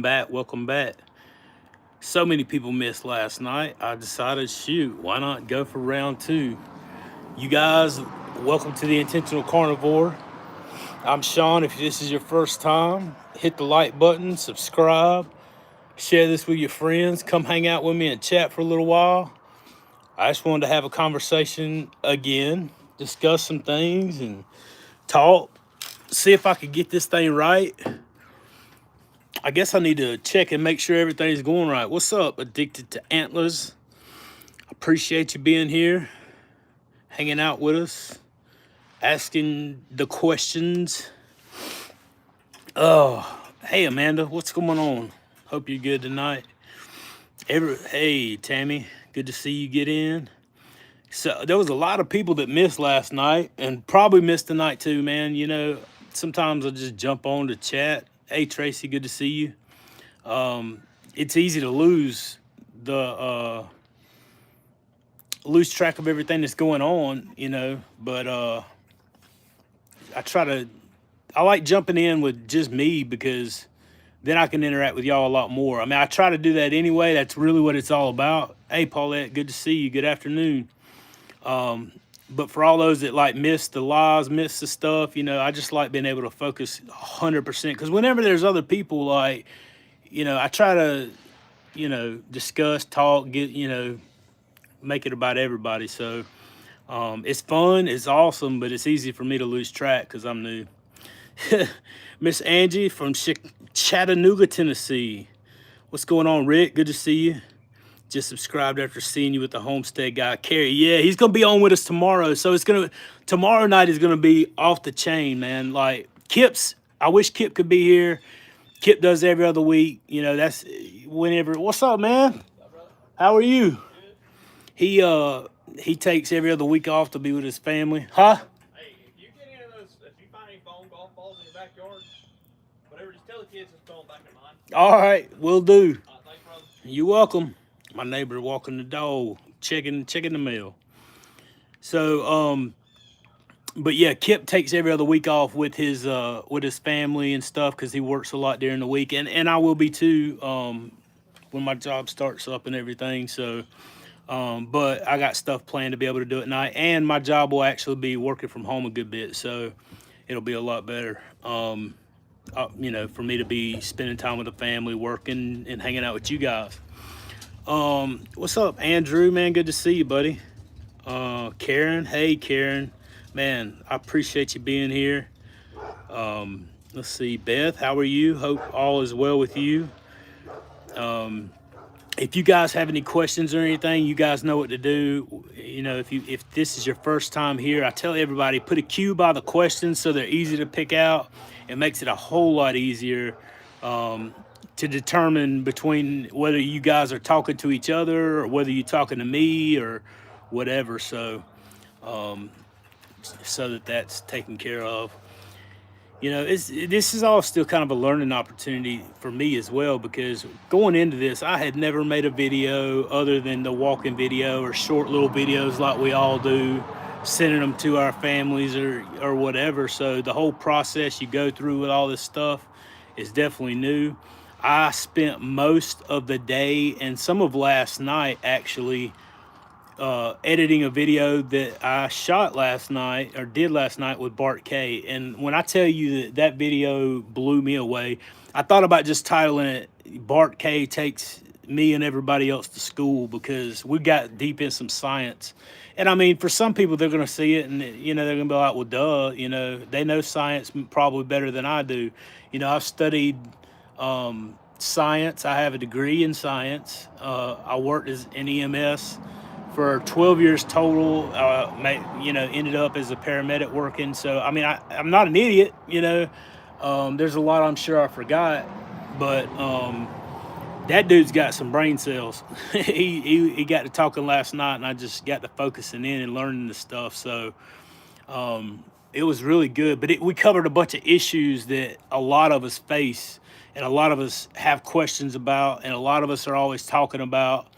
Welcome back. So many people missed last night. I decided, shoot, why not go for round two? You guys, welcome to the Intentional Carnivore. I'm Sean. If this is your first time, hit the like button, subscribe, share this with your friends, come hang out with me and chat for a little while. I just wanted to have a conversation again, discuss some things and talk, see if I could get this thing right. I guess I need to check and make sure everything's going right. What's up, Addicted to Antlers? Appreciate you being here, hanging out with us, asking the questions. Oh, hey Amanda, what's going on? Hope you're good tonight. Hey Tammy, good to see you get in. So there was a lot of people that missed last night and probably missed tonight too, man. Sometimes I just jump on to chat. Hey Tracy, good to see you. It's easy to lose track of everything that's going on, but I try to I like jumping in with just me because then I can interact with y'all a lot more. I mean, I try to do that anyway. That's really what it's all about. Hey Paulette, good to see you. Good afternoon. But for all those that like miss the lives, miss the stuff, I just like being able to focus 100% because whenever there's other people, like, I try to, discuss, talk, make it about everybody. So it's fun, it's awesome, but it's easy for me to lose track because I'm new. Miss Angie from Chattanooga, Tennessee. What's going on, Rick? Good to see you. Just subscribed after seeing you with the homestead guy, Carrie. Yeah, he's gonna be on with us tomorrow. So tomorrow night is gonna be off the chain, man. Like Kip's, I wish Kip could be here. Kip does every other week. That's whenever. What's up, man? How are you? He he takes every other week off to be with his family. Huh? Hey, if you get any of those, if you find any phone golf balls in your backyard, whatever, just tell the kids to throw them back in mine. All right, will do. Thanks, brother. You're welcome. My neighbor walking the dog, checking the mail. So, but yeah, Kip takes every other week off with his family and stuff because he works a lot during the week, and I will be too when my job starts up and everything. So, but I got stuff planned to be able to do at night, and my job will actually be working from home a good bit, so it'll be a lot better. For me to be spending time with the family, working and hanging out with you guys. What's up, Andrew? Man, good to see you, buddy. Karen, hey Karen, man, I appreciate you being here. Let's see, Beth, how are you? Hope all is well with you. If you guys have any questions or anything, you guys know what to do. If this is your first time here, I tell everybody put a cue by the questions so they're easy to pick out. It makes it a whole lot easier to determine between whether you guys are talking to each other or whether you're talking to me or whatever. So that that's taken care of. This is all still kind of a learning opportunity for me as well because going into this, I had never made a video other than the walking video or short little videos like we all do, sending them to our families or whatever. So the whole process you go through with all this stuff is definitely new. I spent most of the day and some of last night actually editing a video that I shot last night or did last night with Bart K. And when I tell you that video blew me away, I thought about just titling it Bart K Takes Me and Everybody Else to School because we got deep in some science. And I mean, for some people, they're going to see it and, they're going to be like, well, duh, they know science probably better than I do. I've studied science. I have a degree in science. I worked as an EMS for 12 years total. Ended up as a paramedic working. So, I mean, I'm not an idiot, there's a lot I'm sure I forgot, but that dude's got some brain cells. he got to talking last night and I just got to focusing in and learning the stuff. So it was really good, but we covered a bunch of issues that a lot of us face and a lot of us have questions about and a lot of us are always talking about.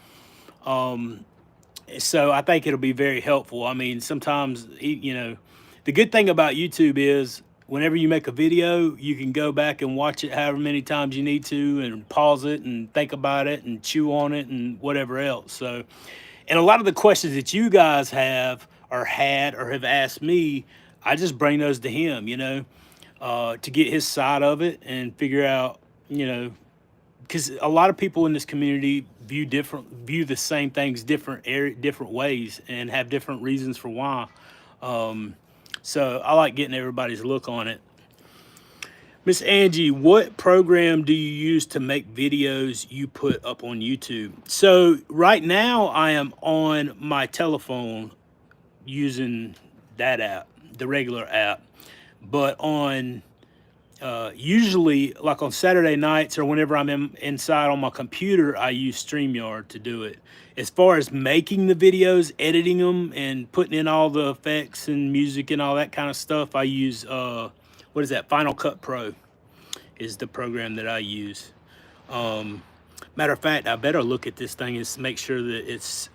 So I think it'll be very helpful. I mean, sometimes, the good thing about YouTube is whenever you make a video, you can go back and watch it however many times you need to, and pause it and think about it and chew on it and whatever else. So, and a lot of the questions that you guys have or had or have asked me, I just bring those to him, to get his side of it and figure out, because a lot of people in this community view the same things different ways and have different reasons for why. Um, so I like getting everybody's look on it. Miss Angie, what program do you use to make videos you put up on YouTube? So right now I am on my telephone using that app, the regular app. But on usually, like on Saturday nights or whenever I'm inside on my computer, I use StreamYard to do it. As far as making the videos, editing them, and putting in all the effects and music and all that kind of stuff, I use what is that? Final Cut Pro is the program that I use. Matter of fact, I better look at this thing and make sure that it's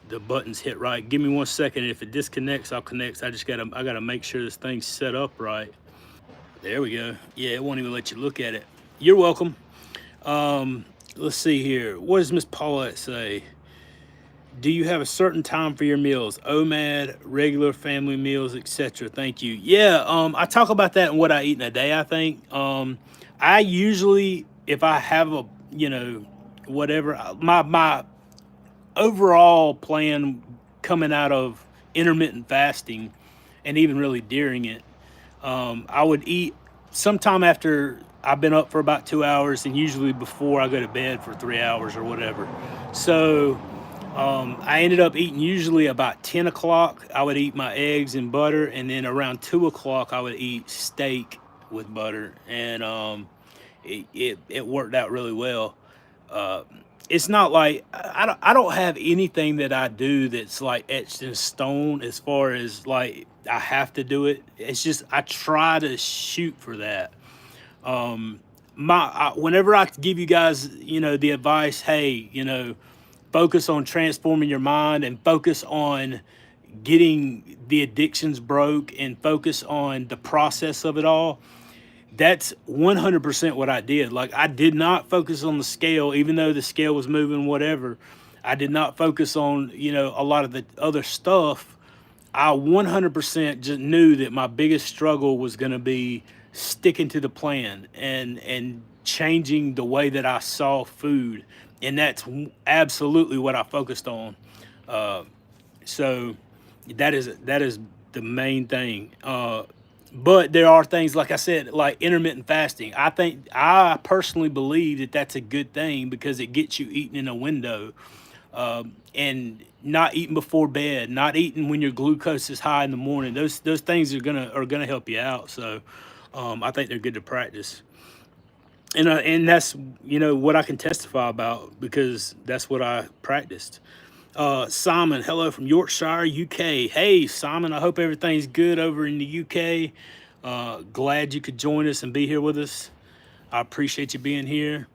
the buttons hit right. Give me 1 second. If it disconnects, I'll connect. I gotta make sure this thing's set up right. There we go. Yeah, it won't even let you look at it. You're welcome. Let's see here. What does Miss Paulette say? Do you have a certain time for your meals? OMAD, regular family meals, etc. Thank you. Yeah, I talk about that in what I eat in a day, I think. I usually, if I have a, whatever, my overall plan coming out of intermittent fasting and even really during it, I would eat sometime after I've been up for about 2 hours and usually before I go to bed for 3 hours or whatever. So I ended up eating usually about 10 o'clock. I would eat my eggs and butter, and then around 2 o'clock I would eat steak with butter, and it worked out really well. It's not like I don't have anything that I do that's like etched in stone as far as like I have to do it. It's just I try to shoot for that. Whenever I give you guys, the advice, hey, focus on transforming your mind and focus on getting the addictions broke and focus on the process of it all. That's 100% what I did. Like, I did not focus on the scale, even though the scale was moving, whatever. I did not focus on, a lot of the other stuff. I 100% just knew that my biggest struggle was going to be sticking to the plan and changing the way that I saw food. And that's absolutely what I focused on. So that is the main thing. But there are things, like I said, like intermittent fasting. I personally believe that that's a good thing because it gets you eating in a window, and not eating before bed, not eating when your glucose is high in the morning. Those things are gonna help you out. So I think they're good to practice. And that's what I can testify about because that's what I practiced. Simon, hello from Yorkshire, UK. Hey, Simon, I hope everything's good over in the UK. Glad you could join us and be here with us. I appreciate you being here.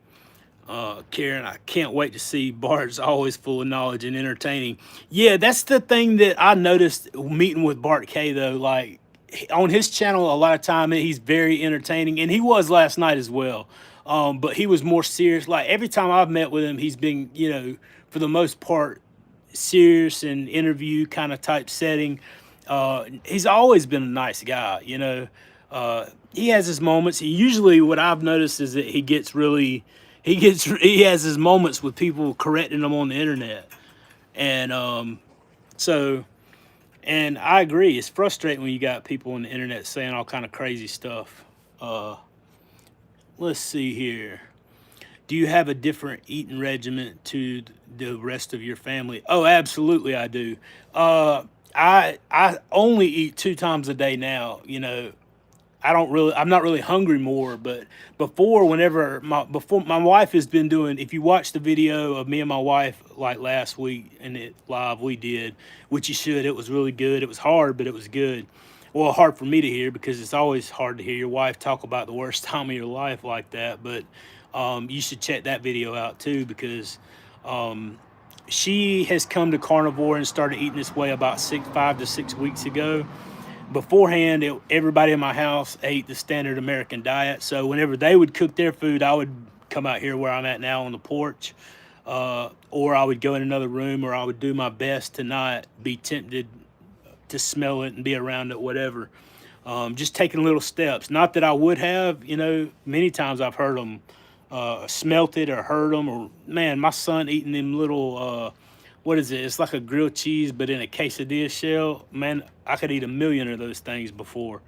Karen, I can't wait to see Bart's always full of knowledge and entertaining. Yeah, that's the thing that I noticed meeting with Bart K, though. Like, on his channel, a lot of time he's very entertaining, and he was last night as well. But he was more serious. Like, every time I've met with him, he's been, for the most part, serious and interview kind of type setting. He's always been a nice guy, he has his moments. Usually what I've noticed is that he has his moments with people correcting him on the internet. And so, and I agree, it's frustrating when you got people on the internet saying all kind of crazy stuff. Let's see here. Do you have a different eating regimen to the rest of your family? Oh, absolutely, I do. I only eat 2 times a day now. I'm not really hungry more, but before, before my wife has been doing, if you watch the video of me and my wife, like last week and it live we did, which you should, it was really good. It was hard, but it was good. Well, hard for me to hear because it's always hard to hear your wife talk about the worst time of your life like that. But you should check that video out too, because she has come to carnivore and started eating this way about 5 to 6 weeks ago. beforehand, everybody in my house ate the standard American diet. So whenever they would cook their food, I would come out here where I'm at now on the porch, or I would go in another room, or I would do my best to not be tempted to smell it and be around it, whatever. Just taking little steps. Not that I would have, many times I've heard them, smelt it or heard them, or man, my son eating them little, what is it? It's like a grilled cheese, but in a quesadilla shell. Man, I could eat a million of those things before,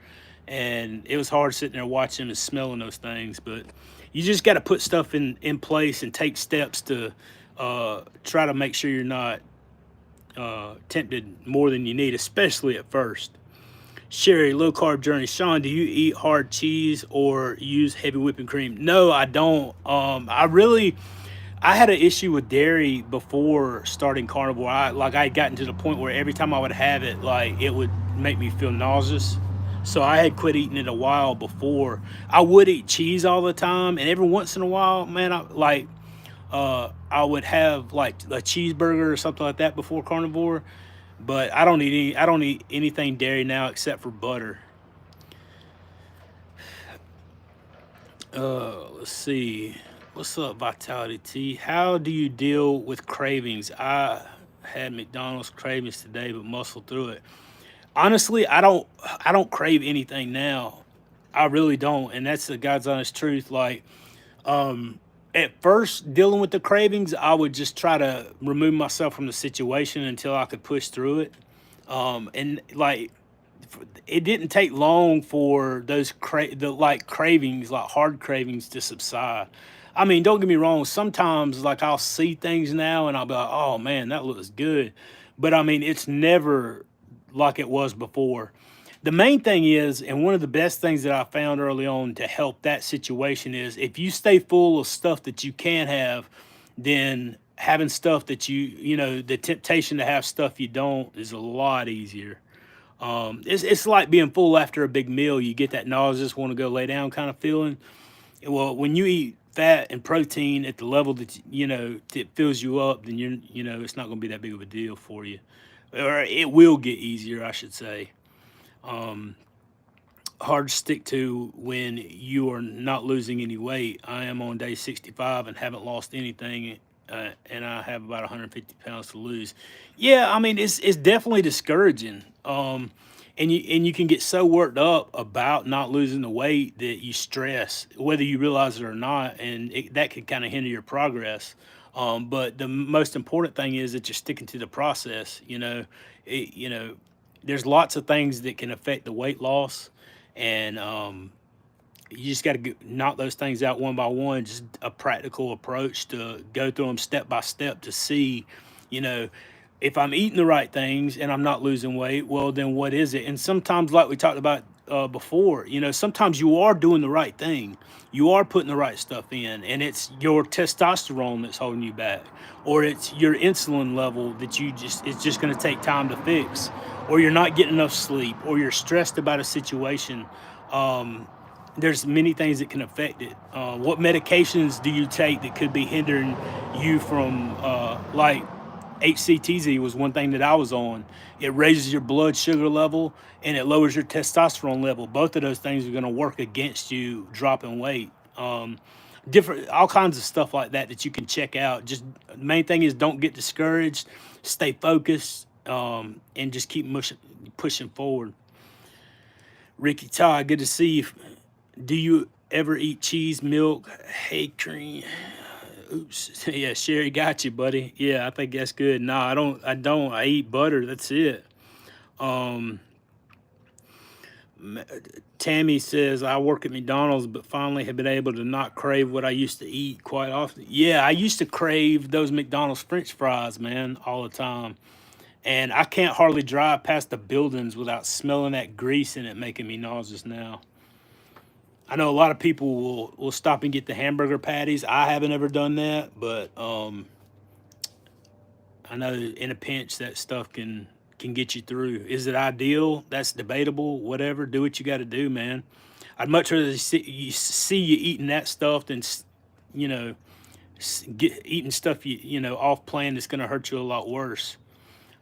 and it was hard sitting there watching and smelling those things. But you just got to put stuff in place and take steps to try to make sure you're not tempted more than you need, especially at first. Sherry, low carb journey. Sean, do you eat hard cheese or use heavy whipping cream? No, I don't. I had an issue with dairy before starting carnivore. I had gotten to the point where every time I would have it, like it would make me feel nauseous. So I had quit eating it a while before. I would eat cheese all the time, and every once in a while, man, I would have like a cheeseburger or something like that before carnivore. But I don't eat anything dairy now except for butter. Let's see. What's up, Vitality T? How do you deal with cravings? I had McDonald's cravings today, but muscled through it. Honestly, I don't crave anything now. I really don't, and that's the God's honest truth. Like, at first, dealing with the cravings, I would just try to remove myself from the situation until I could push through it. And like, it didn't take long for the cravings, like hard cravings, to subside. I mean, don't get me wrong. Sometimes, like, I'll see things now and I'll be like, "Oh man, that looks good," but I mean, it's never like it was before. The main thing is, and one of the best things that I found early on to help that situation is, if you stay full of stuff that you can have, then having stuff that the temptation to have stuff you don't is a lot easier. It's like being full after a big meal. You get that nauseous, want to go lay down kind of feeling. Well, when you eat fat and protein at the level that that fills you up, then it's not going to be that big of a deal for you, or it will get easier, I should say. Um, Hard to stick to when you are not losing any weight. I am on day 65 and haven't lost anything, and I have about 150 pounds to lose. Yeah, I mean, it's definitely discouraging. And you can get so worked up about not losing the weight that you stress, whether you realize it or not, and that could kind of hinder your progress. But the most important thing is that you're sticking to the process. It, you know, there's lots of things that can affect the weight loss, and you just got to knock those things out one by one. Just a practical approach to go through them step by step to see, you know, if I'm eating the right things and I'm not losing weight, well, then what is it? And sometimes, like we talked about before, sometimes you are doing the right thing. You are putting the right stuff in, and it's your testosterone that's holding you back, or it's your insulin level that it's just going to take time to fix, or you're not getting enough sleep, or you're stressed about a situation. There's many things that can affect it. What medications do you take that could be hindering you from, like HCTZ was one thing that I was on. It raises your blood sugar level and it lowers your testosterone level. Both of those things are going to work against you dropping weight. Different, all kinds of stuff like that you can check out. Just the main thing is, don't get discouraged, stay focused, and just keep pushing forward. Ricky Todd, good to see you. Do you ever eat cheese, milk, hay cream? Oops. Yeah, Sherry got you, buddy. Yeah, I think that's good. No, I don't. I eat butter. That's it. Um, Tammy says, I work at McDonald's, but finally have been able to not crave what I used to eat quite often. Yeah, I used to crave those McDonald's French fries, man, all the time. And I can't hardly drive past the buildings without smelling that grease in it, making me nauseous now. I know a lot of people will stop and get the hamburger patties. I haven't ever done that, but I know in a pinch that stuff can get you through. Is it ideal? That's debatable. Whatever. Do what you got to do, man. I'd much rather see you eating that stuff than you know eating stuff off plan that's going to hurt you a lot worse.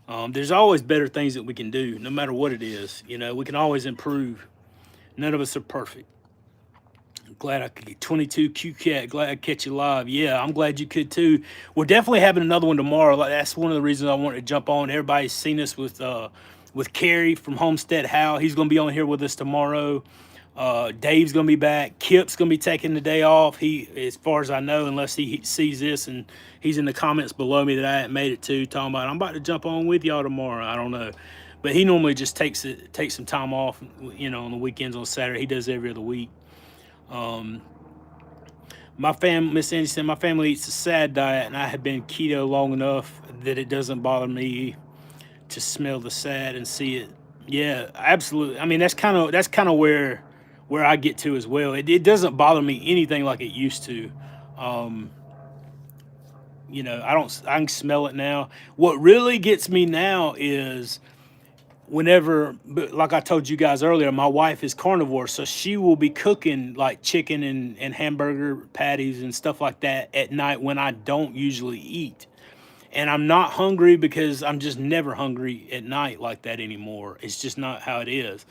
There's always better things that we can do, no matter what it is. We can always improve. None of us are perfect. Glad I could get 22 QCat. Glad I catch you live. Yeah, I'm glad you could too. We're definitely having another one tomorrow. Like, that's one of the reasons I wanted to jump on. Everybody's seen us with Kerry from Homestead How. He's gonna be on here with us tomorrow. Dave's gonna be back. Kip's gonna be taking the day off. He, as far as I know, unless he sees this and he's in the comments below me that I hadn't made it to, talking about I'm about to jump on with y'all tomorrow. I don't know, but he normally just takes some time off. On the weekends on Saturday. He does every other week. Miss Angie said, my family eats a sad diet, and I have been keto long enough that it doesn't bother me to smell the sad and see it. Yeah, absolutely. I mean, that's kind of where I get to as well. It doesn't bother me anything like it used to. I can smell it now. What really gets me now is whenever, like I told you guys earlier, my wife is carnivore, so she will be cooking like chicken and hamburger patties and stuff like that at night when I don't usually eat. And I'm not hungry because I'm just never hungry at night like that anymore. It's just not how it is.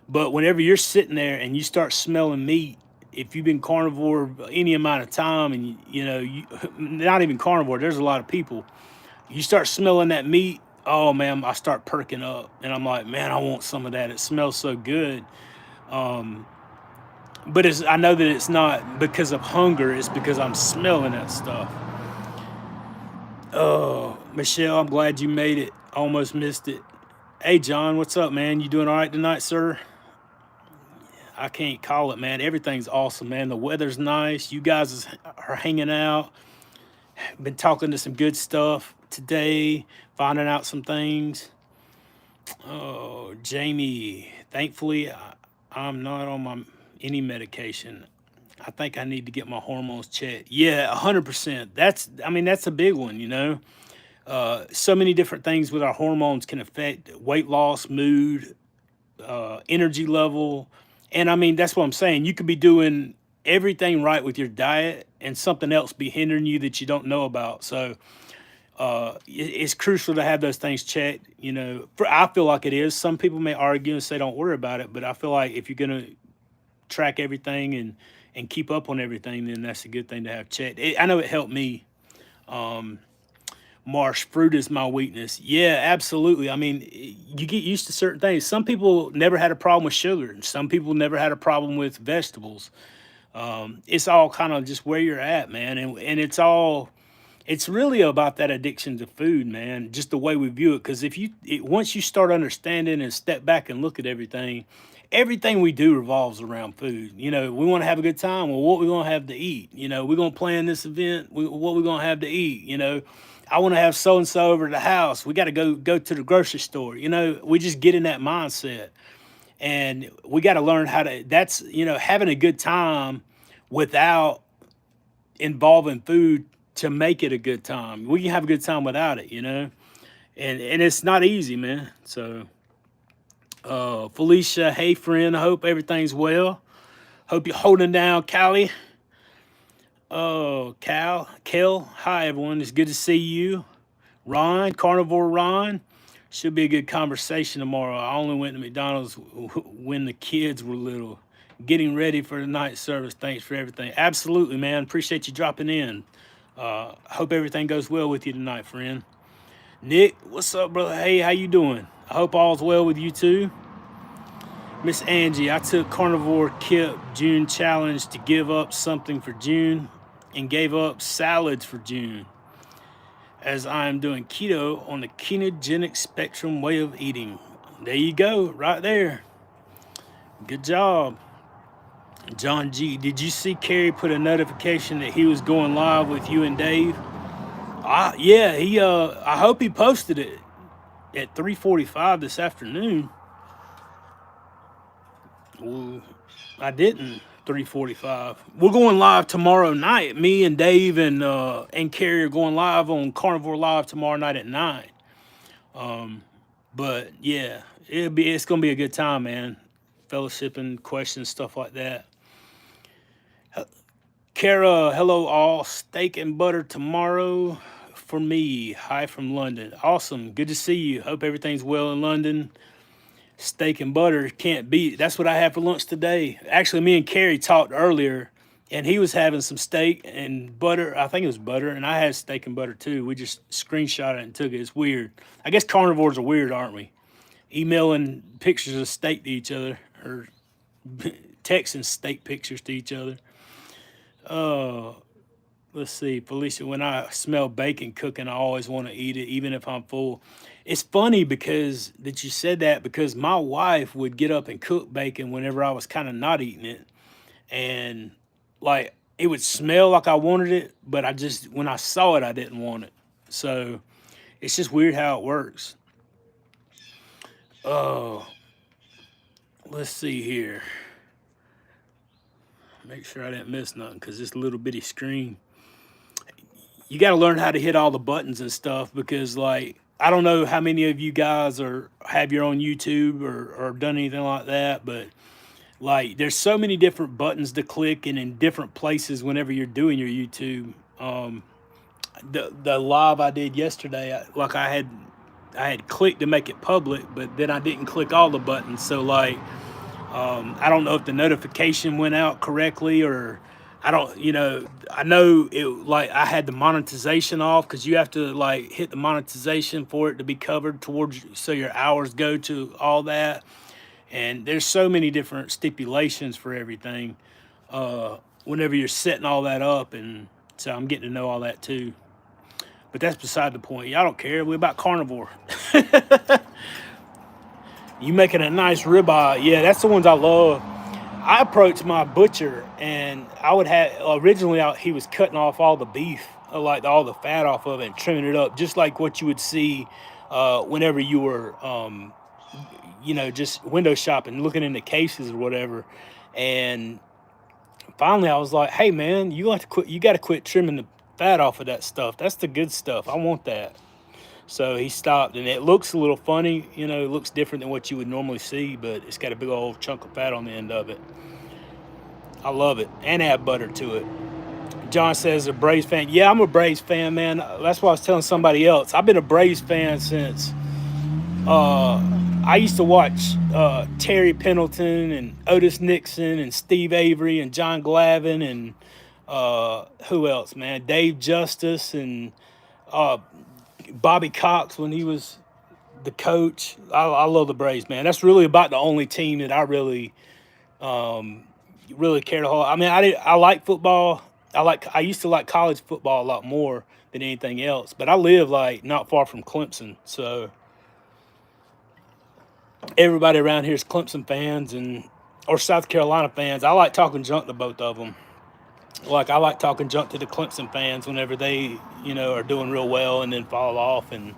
But whenever you're sitting there and you start smelling meat, if you've been carnivore any amount of time, and you not even carnivore, there's a lot of people, you start smelling that meat, oh man, I start perking up, and I'm like, man, I want some of that. It smells so good. But I know that it's not because of hunger, it's because I'm smelling that stuff. Oh, Michelle, I'm glad you made it. Almost missed it. Hey John, what's up, man? You doing all right tonight, sir? I can't call it, man. Everything's awesome, man. The weather's nice. You guys are hanging out. Been talking to some good stuff today, finding out some things. Oh, Jamie, thankfully, I'm not on any medication. I think I need to get my hormones checked. Yeah, 100%. That's a big one. So many different things with our hormones can affect weight loss, mood, energy level. And that's what I'm saying. You could be doing everything right with your diet and something else be hindering you that you don't know about. So it's crucial to have those things checked. I feel like it is. Some people may argue and say don't worry about it, but I feel like if you're gonna track everything and keep up on everything, then that's a good thing to have checked. I know it helped me. Marsh, fruit is my weakness. Yeah, absolutely. You get used to certain things. Some people never had a problem with sugar. Some people never had a problem with vegetables. It's all kind of just where you're at, man. And it's really about that addiction to food, man. Just the way we view it. Because once you start understanding and step back and look at everything we do revolves around food. We want to have a good time. Well, what we gonna have to eat? We're gonna plan this event. What we gonna have to eat? I want to have so and so over to the house. We got to go to the grocery store. We just get in that mindset, and we got to learn how to. That's having a good time without involving food to make it a good time. We can have a good time without it. And it's not easy, man. So, Felicia, hey friend, I hope everything's well. Hope you're holding down, Callie. Oh, Kel, hi everyone. It's good to see you. Ron, Carnivore Ron. Should be a good conversation tomorrow. I only went to McDonald's when the kids were little. Getting ready for the night service. Thanks for everything. Absolutely, man. Appreciate you dropping in. Hope everything goes well with you tonight, friend. Nick, what's up, brother? Hey, how you doing? I hope all's well with you too. Miss Angie, I took Carnivore Kip June challenge to give up something for June and gave up salads for June, as I am doing keto on the ketogenic spectrum way of eating. There you go, right there. Good job. John G, did you see Kerry put a notification that he was going live with you and Dave? Yeah, I hope he posted it at 3:45 this afternoon. Well, I didn't. 3:45. We're going live tomorrow night. Me and Dave and Carrie are going live on Carnivore Live tomorrow night at 9. But yeah, it's gonna be a good time, man. Fellowshipping, questions, stuff like that. Kara, hello all. Steak and butter tomorrow. for me. Hi from London. Awesome. Good to see you. Hope everything's well in London. Steak and butter can't beat. That's what I had for lunch today. Actually, me and Carrie talked earlier, and he was having some steak and butter. I think it was butter, and I had steak and butter too. We just screenshot it and took it. It's weird. I guess carnivores are weird, aren't we? Emailing pictures of steak to each other, or texting steak pictures to each other. Uh, let's see, Felicia. When I smell bacon cooking, I always want to eat it, even if I'm full. It's funny because that you said that because my wife would get up and cook bacon whenever I was kind of not eating it, and like it would smell like I wanted it, but I just when I saw it, I didn't want it. So it's just weird how it works. Oh, let's see here. Make sure I didn't miss nothing because this little bitty screen. You got to learn how to hit all the buttons and stuff because like I don't know how many of you guys are have your own YouTube or done anything like that, but like there's so many different buttons to click and in different places whenever you're doing your YouTube. The live I did yesterday, like I had clicked to make it public, but then I didn't click all the buttons. So like I don't know if the notification went out correctly or I don't, I know it like I had the monetization off because you have to like hit the monetization for it to be covered towards so your hours go to all that. And there's so many different stipulations for everything whenever you're setting all that up. And so I'm getting to know all that too. But that's beside the point. Y'all don't care. We're about carnivore. You making a nice ribeye. Yeah, that's the ones I love. I approached my butcher and I would have originally he was cutting off all the beef, like all the fat off of it and trimming it up, just like what you would see whenever you were, just window shopping, looking in the cases or whatever. And finally, I was like, "Hey, man, you got to quit. You got to quit trimming the fat off of that stuff. That's the good stuff. I want that." So he stopped, and it looks a little funny, it looks different than what you would normally see, but it's got a big old chunk of fat on the end of it. I love it, and add butter to it. John says a Braves fan. Yeah, I'm a Braves fan, man. That's what I was telling somebody else. I've been a Braves fan since I used to watch Terry Pendleton and Otis Nixon and Steve Avery and John Glavine and who else, man? Dave Justice and Bobby Cox when he was the coach. I love the Braves, man. That's really about the only team that I really care to hold. I mean, I like football. I used to like college football a lot more than anything else. But I live like not far from Clemson, so everybody around here is Clemson fans and or South Carolina fans. I like talking junk to both of them. Like I like talking junk to the Clemson fans whenever they are doing real well and then fall off and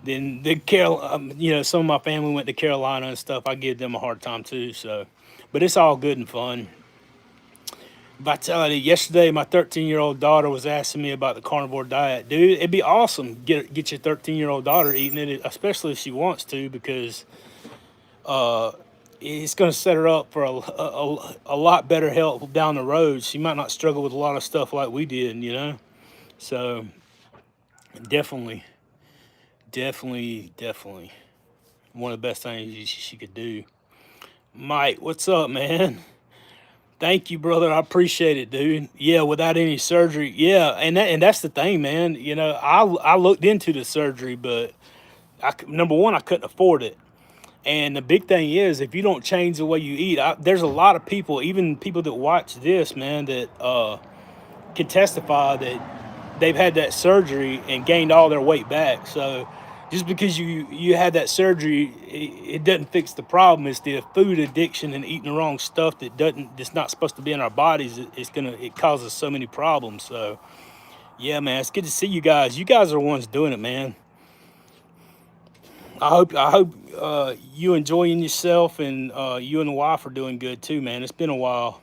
then some of my family went to Carolina and stuff. I give them a hard time too. So, but it's all good and fun. Vitality. Yesterday, my 13-year-old daughter was asking me about the carnivore diet. Dude, it'd be awesome get your 13-year-old daughter eating it, especially if she wants to, because it's going to set her up for a lot better health down the road. She might not struggle with a lot of stuff like we did. So definitely, definitely one of the best things she could do. Mike, what's up, man? Thank you, brother. I appreciate it, dude. Yeah, without any surgery. Yeah, and that's the thing, man. I looked into the surgery, but number one, I couldn't afford it. And the big thing is, if you don't change the way you eat, there's a lot of people, even people that watch this, man, that can testify that they've had that surgery and gained all their weight back. So just because you had that surgery, it doesn't fix the problem. It's the food addiction and eating the wrong stuff that's not supposed to be in our bodies. It causes so many problems. So yeah, man, it's good to see you guys. You guys are the ones doing it, man. I hope you enjoying yourself and you and the wife are doing good too, man. It's been a while.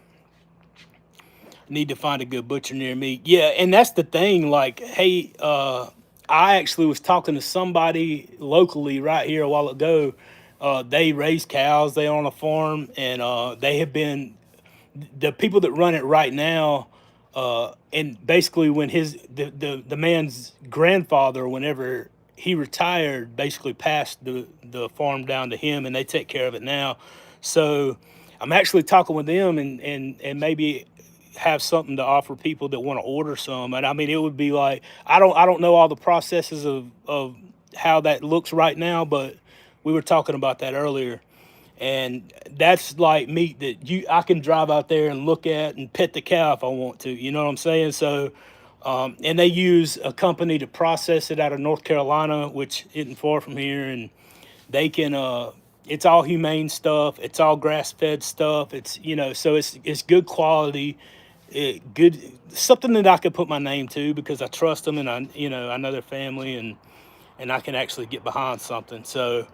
Need to find a good butcher near me. Yeah, and that's the thing. Like, hey, I actually was talking to somebody locally right here a while ago. They raise cows. They own a farm, and they have been the people that run it right now And basically when the man's grandfather, whenever he retired, basically passed the farm down to him, and they take care of it now. So I'm actually talking with them, and maybe have something to offer people that want to order some. And I mean, it would be like, I don't know all the processes of how that looks right now, but we were talking about that earlier. And that's like meat that I can drive out there and look at and pet the cow if I want to. You know what I'm saying? So, and they use a company to process it out of North Carolina, which isn't far from here, and they can. It's all humane stuff. It's all grass fed stuff. It's, so it's good quality, good, something that I could put my name to because I trust them, and I know their family, and I can actually get behind something. So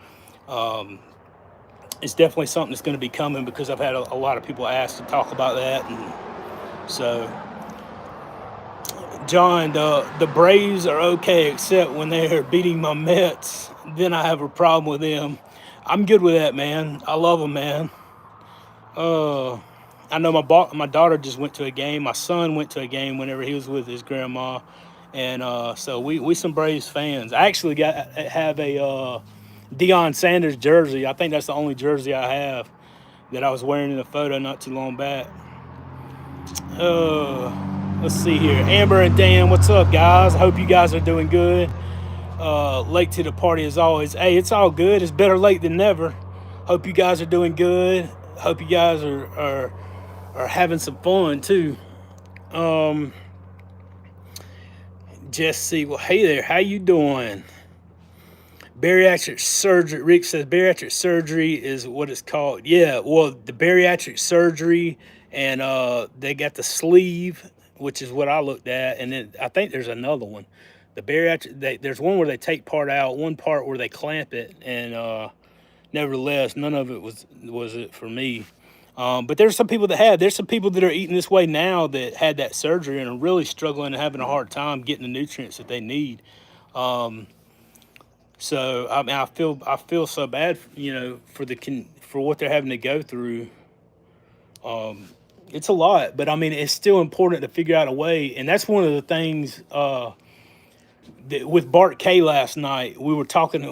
it's definitely something that's going to be coming because I've had a lot of people ask to talk about that. And so, John, the Braves are okay except when they're beating my Mets. Then I have a problem with them. I'm good with that, man. I love them, man. Uh, I know my daughter just went to a game. My son went to a game whenever he was with his grandma, and so we some Braves fans. I actually have a Deion Sanders jersey. I think that's the only jersey I have that I was wearing in a photo not too long back. Uh, let's see here. Amber and Dan, what's up, guys? I hope you guys are doing good. Late to the party as always. Hey, it's all good. It's better late than never. Hope you guys are doing good. Hope you guys are having some fun too. Um, Jesse, well, hey there. How you doing? Bariatric surgery. Rick says bariatric surgery is what it's called. Yeah, well, the bariatric surgery, and they got the sleeve, which is what I looked at, and then I think there's another one. The bariatric, there's one where they take part out, one part where they clamp it, and nevertheless, none of it was it for me. But there's some people that have. There's some people that are eating this way now that had that surgery and are really struggling and having a hard time getting the nutrients that they need. So I mean, I feel so bad, for what they're having to go through. It's a lot, but I mean, it's still important to figure out a way, and that's one of the things. With Bart K last night, we were talking.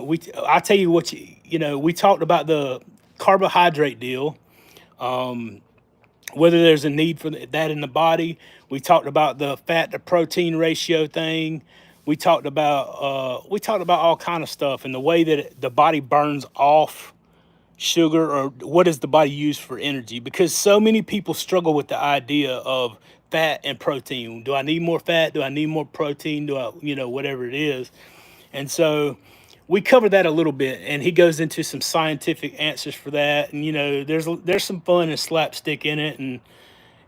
I tell you what, we talked about the carbohydrate deal, whether there's a need for that in the body. We talked about the fat to protein ratio thing. We talked about all kind of stuff and the way that the body burns off sugar, or what does the body use for energy, because so many people struggle with the idea of fat and protein. Do I need more fat? Do I need more protein? Do I, whatever it is. And so we cover that a little bit, and he goes into some scientific answers for that. And there's some fun and slapstick in it, and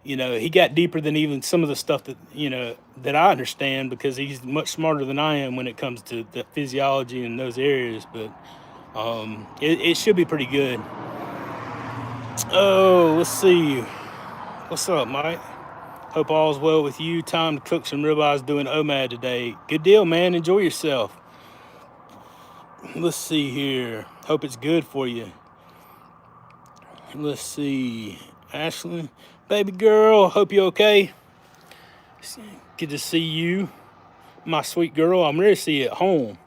he got deeper than even some of the stuff that I understand, because he's much smarter than I am when it comes to the physiology in those areas. But it should be pretty good. Oh, let's see. What's up, Mike? Hope all's well with you. Time to cook some ribeyes doing OMAD today. Good deal, man. Enjoy yourself. Let's see here. Hope it's good for you. Let's see. Ashley, baby girl, hope you okay. Good to see you, my sweet girl. I'm ready to see you at home.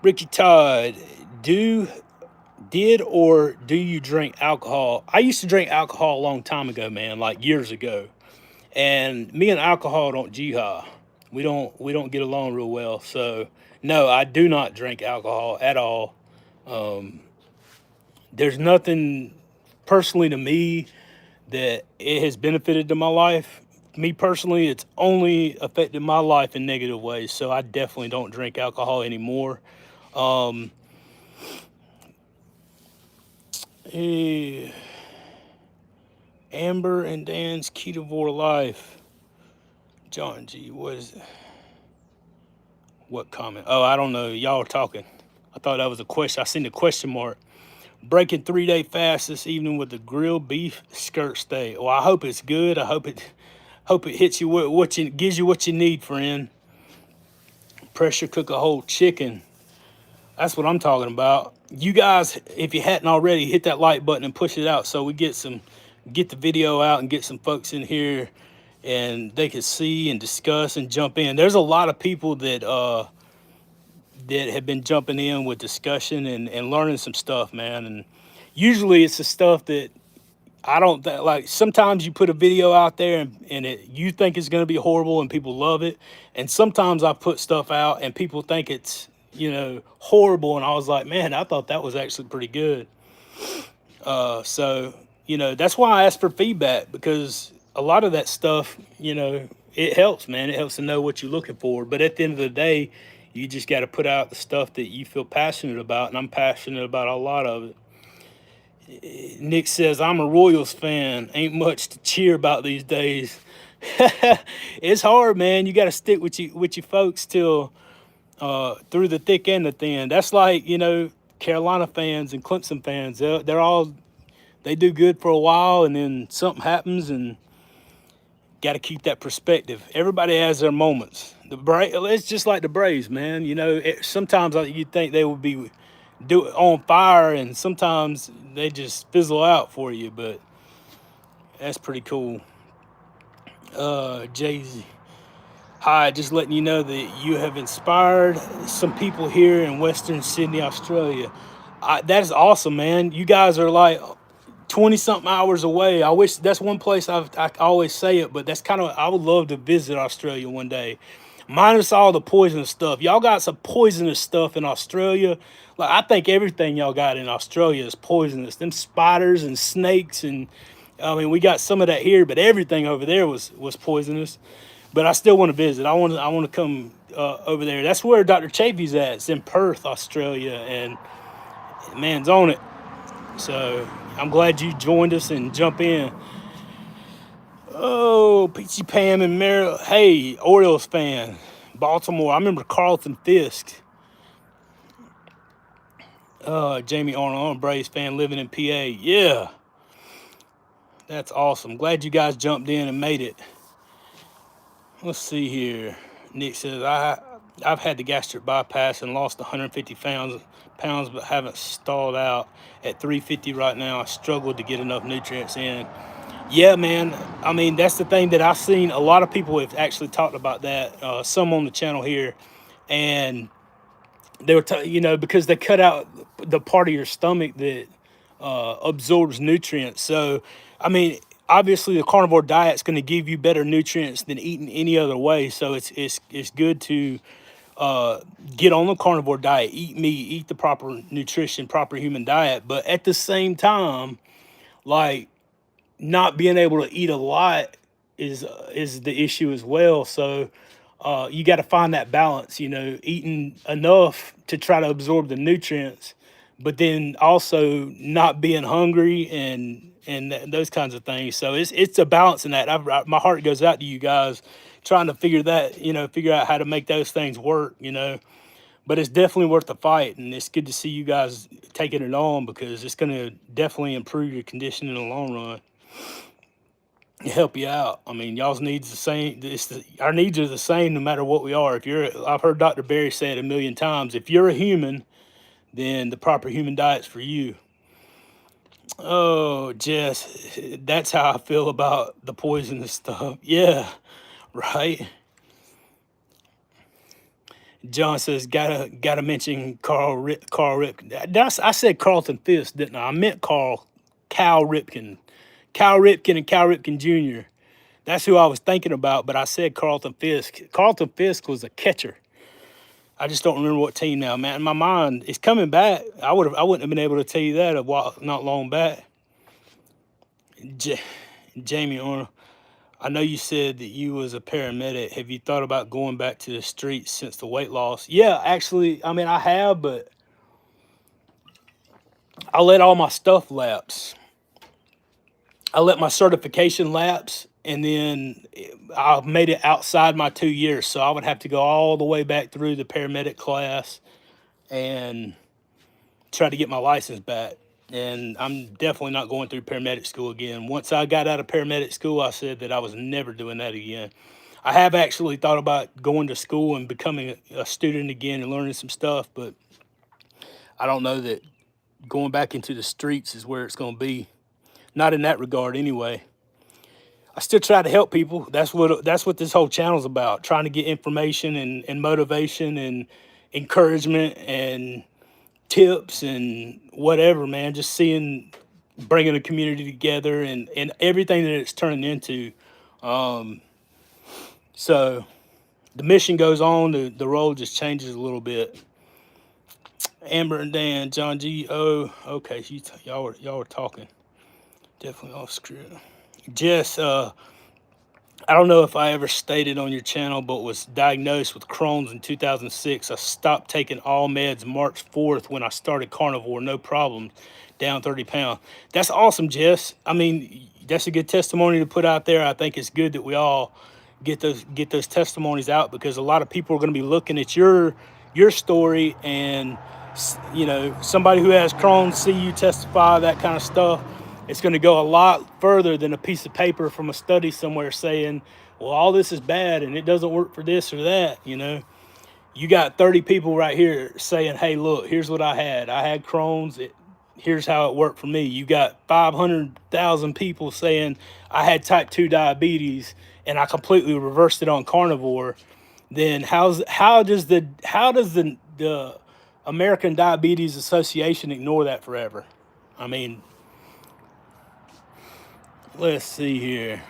Ricky Todd, did or do you drink alcohol? I used to drink alcohol a long time ago, man, like years ago. And me and alcohol don't jihad. We don't get along real well. So no, I do not drink alcohol at all. There's nothing personally to me that it has benefited to my life. Me personally, it's only affected my life in negative ways. So I definitely don't drink alcohol anymore. Eh, Amber and Dan's Carnivore life. John G, what comment? Oh, I don't know. Y'all are talking. I thought that was a question. I seen the question mark. Breaking 3-day fast this evening with the grilled beef skirt steak. Well, I hope it's good. I hope it hits you what you gives you what you need, friend. Pressure cook a whole chicken. That's what I'm talking about. You guys, if you hadn't already, hit that like button and push it out so we get the video out and get some folks in here and they could see and discuss and jump in. There's a lot of people that have been jumping in with discussion and learning some stuff, man. And usually it's the stuff that I don't like. Sometimes you put a video out there and you think it's going to be horrible and people love it. And sometimes I put stuff out and people think it's, horrible. And I was like, man, I thought that was actually pretty good. So, that's why I asked for feedback, because a lot of that stuff, it helps, man. It helps to know what you're looking for. But at the end of the day, you just got to put out the stuff that you feel passionate about. And I'm passionate about a lot of it. Nick says, I'm a Royals fan. Ain't much to cheer about these days. It's hard, man. You got to stick with your folks till through the thick and the thin. That's like, Carolina fans and Clemson fans. They do good for a while, and then something happens, and got to keep that perspective. Everybody has their moments. It's just like the Braves, man. Sometimes you think they would be on fire, and sometimes they just fizzle out for you. But that's pretty cool. Jay-Z. Hi, just letting you know that you have inspired some people here in Western Sydney, Australia. That is awesome, man. You guys are like 20 something hours away. I wish that's one place I always say it, but I would love to visit Australia one day. Minus all the poisonous stuff. Y'all got some poisonous stuff in Australia. Like, I think everything y'all got in Australia is poisonous. Them spiders and snakes, and I mean, we got some of that here, but everything over there was poisonous. But I still want to visit. I want to come over there. That's where Dr. Chafee's at. It's in Perth, Australia, and man's on it. So I'm glad you joined us and jump in. Oh, Peachy Pam and Meryl. Hey, Orioles fan, Baltimore. I remember Carlton Fisk. Jamie Arnold, I'm a Braves fan living in PA. Yeah, that's awesome. Glad you guys jumped in and made it. Let's see here. Nick says, I've had the gastric bypass and lost 150 pounds, but haven't stalled out at 350 right now. I struggled to get enough nutrients in. Yeah, man. I mean, that's the thing that I've seen. A lot of people have actually talked about that. Some on the channel here, and they were, because they cut out the part of your stomach that absorbs nutrients. So, I mean, obviously the carnivore diet's going to give you better nutrients than eating any other way. So it's good to get on the carnivore diet, eat meat, eat the proper nutrition, proper human diet. But at the same time, like, not being able to eat a lot is the issue as well. So you got to find that balance, eating enough to try to absorb the nutrients, but then also not being hungry and those kinds of things. So it's a balance in that. My heart goes out to you guys trying to figure out how to make those things work, But it's definitely worth the fight, and it's good to see you guys taking it on, because it's going to definitely improve your condition in the long run. Help you out. I mean, y'all's needs the same. Our needs are the same no matter what we are. I've heard Dr. Barry say it a million times. If you're a human, then the proper human diet's for you. Oh, Jess, that's how I feel about the poisonous stuff. Yeah, right. John says, gotta mention Carl Ripken. I said Carlton Fisk, didn't I? I meant Cal Ripken. Cal Ripken and Cal Ripken Jr. That's who I was thinking about, but I said Carlton Fisk. Carlton Fisk was a catcher. I just don't remember what team now, man. My mind is coming back. I wouldn't have been able to tell you that not long back. Jamie Arnold, I know you said that you was a paramedic. Have you thought about going back to the streets since the weight loss? Yeah, actually, I mean, I have, but I let all my stuff lapse. I let my certification lapse, and then I made it outside my 2 years. So I would have to go all the way back through the paramedic class and try to get my license back. And I'm definitely not going through paramedic school again. Once I got out of paramedic school, I said that I was never doing that again. I have actually thought about going to school and becoming a student again and learning some stuff, but I don't know that going back into the streets is where it's going to be. Not in that regard, anyway. I still try to help people. That's what this whole channel's about. Trying to get information and motivation and encouragement and tips and whatever, man. Just bringing the community together and everything that it's turning into. So the mission goes on. The role just changes a little bit. Amber and Dan, John G. Oh, okay. Y'all were talking. Definitely off script. Jess, I don't know if I ever stated on your channel, but was diagnosed with Crohn's in 2006. I stopped taking all meds March 4th when I started Carnivore. No problems. Down 30 pounds. That's awesome, Jess. I mean, that's a good testimony to put out there. I think it's good that we all get those testimonies out, because a lot of people are going to be looking at your story, and somebody who has Crohn's, see you testify, that kind of stuff. It's going to go a lot further than a piece of paper from a study somewhere saying, well, all this is bad and it doesn't work for this or that. You got 30 people right here saying, hey, look, here's what I had. I had Crohn's. Here's how it worked for me. You got 500,000 people saying I had type 2 diabetes and I completely reversed it on Carnivore. Then how does the American Diabetes Association ignore that forever? I mean, let's see here.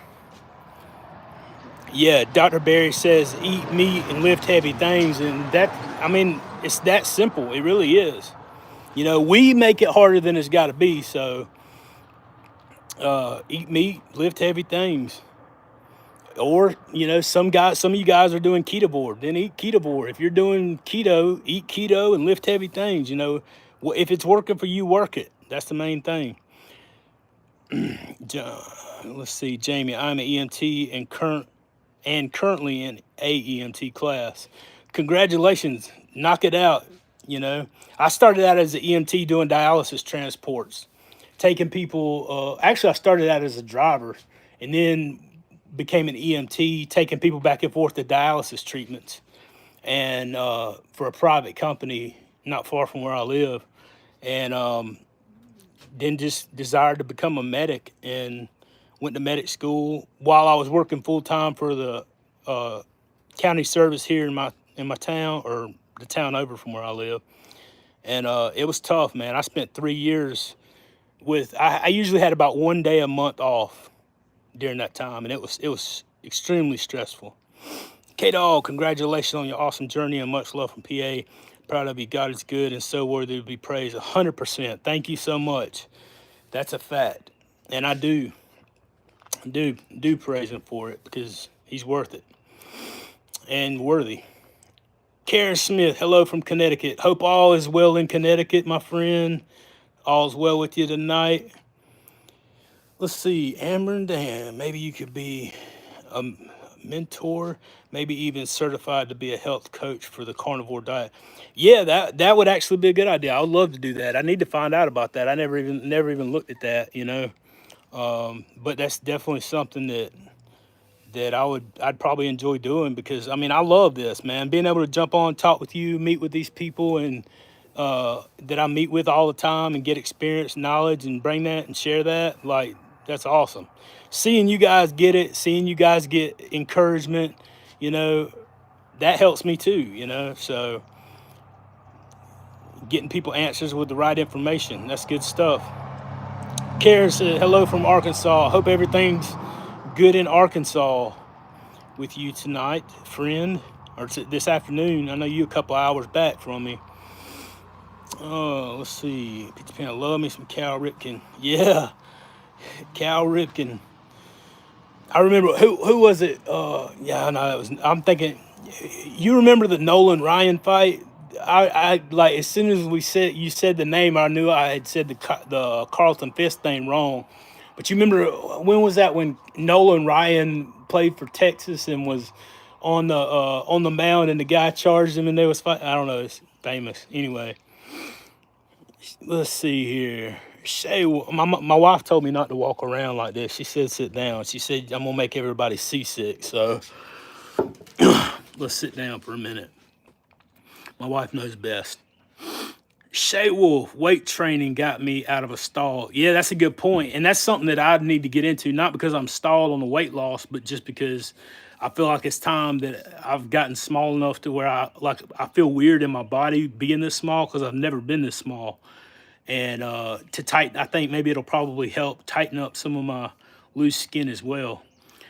Yeah, Dr. Barry says eat meat and lift heavy things, and it's that simple. It really is. We make it harder than it's got to be. So eat meat, lift heavy things. Or, some of you guys are doing ketovore, then eat ketovore. If you're doing keto, eat keto and lift heavy things. If it's working for you, work it. That's the main thing. Let's see, Jamie, I'm an EMT and currently in a EMT class. Congratulations, knock it out. I started out as an EMT doing dialysis transports, taking people. Actually, I started out as a driver, and then became an EMT, taking people back and forth to dialysis treatments, and for a private company not far from where I live, and then just desired to become a medic and went to medic school while I was working full time for the county service here in my town, or the town over from where I live. And it was tough, man. I spent 3 years I usually had about 1 day a month off during that time, and it was extremely stressful. K-Dog, congratulations on your awesome journey and much love from PA. Proud of you. God is good and so worthy to be praised. 100%. Thank you so much. That's a fact. And I do praise him for it, because he's worth it and worthy. Karen Smith, hello from Connecticut. Hope all is well in Connecticut, my friend. All's well with you tonight. Let's see, Amber and Dan, maybe you could be a mentor, maybe even certified to be a health coach for the carnivore diet. Yeah, that would actually be a good idea. I would love to do that. I need to find out about that. I never even looked at that, but that's definitely something that I'd probably enjoy doing, because I love this, man. Being able to jump on, talk with you, meet with these people and that I meet with all the time, and get experience, knowledge, and bring that and share that. Like, that's awesome. Seeing you guys get it, seeing you guys get encouragement, that helps me too, so getting people answers with the right information, that's good stuff. Karen said, hello from Arkansas. Hope everything's good in Arkansas with you tonight, friend, or this afternoon. I know you a couple hours back from me. Let's see. Pizza Pan, love me some Cal Ripken. Yeah, Cal Ripken. I remember who was it? Yeah, no, I'm thinking. You remember the Nolan Ryan fight? I like, as soon as you said the name, I knew I had said the Carlton Fist name wrong. But you remember, when was that, when Nolan Ryan played for Texas and was on the mound, and the guy charged him and they was fighting? I don't know. It's famous. Anyway, let's see here. Shay, my wife told me not to walk around like this. She said sit down. She said I'm gonna make everybody seasick. So let's sit down for a minute. My wife knows best. Shay Wolf, weight training got me out of a stall. Yeah, that's a good point. And that's something that I need to get into, not because I'm stalled on the weight loss, but just because I feel like it's time that I've gotten small enough to where I feel weird in my body being this small because I've never been this small. And to tighten, I think maybe it'll probably help tighten up some of my loose skin as well.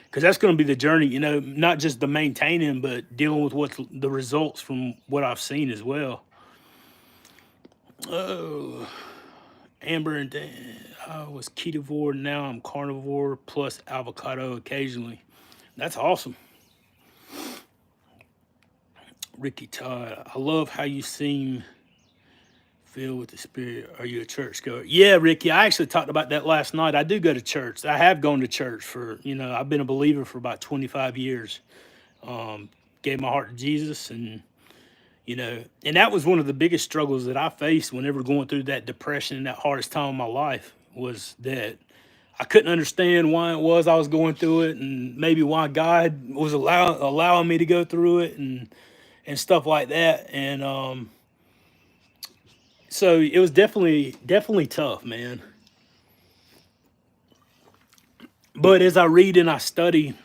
Because that's going to be the journey, not just the maintaining, but dealing with what's the results from what I've seen as well. Oh, Amber and Dan, I was ketovore, now I'm carnivore plus avocado occasionally. That's awesome. Ricky Todd, I love how you seem filled with the spirit. Are you a churchgoer? Yeah, Ricky, I actually talked about that last night. I do go to church. I have gone to church for, I've been a believer for about 25 years. Gave my heart to Jesus, and that was one of the biggest struggles that I faced whenever going through that depression and that hardest time of my life, was that I couldn't understand why it was I was going through it, and maybe why God was allowing me to go through it, and stuff like that. And so it was definitely tough, man. But as I read and I study,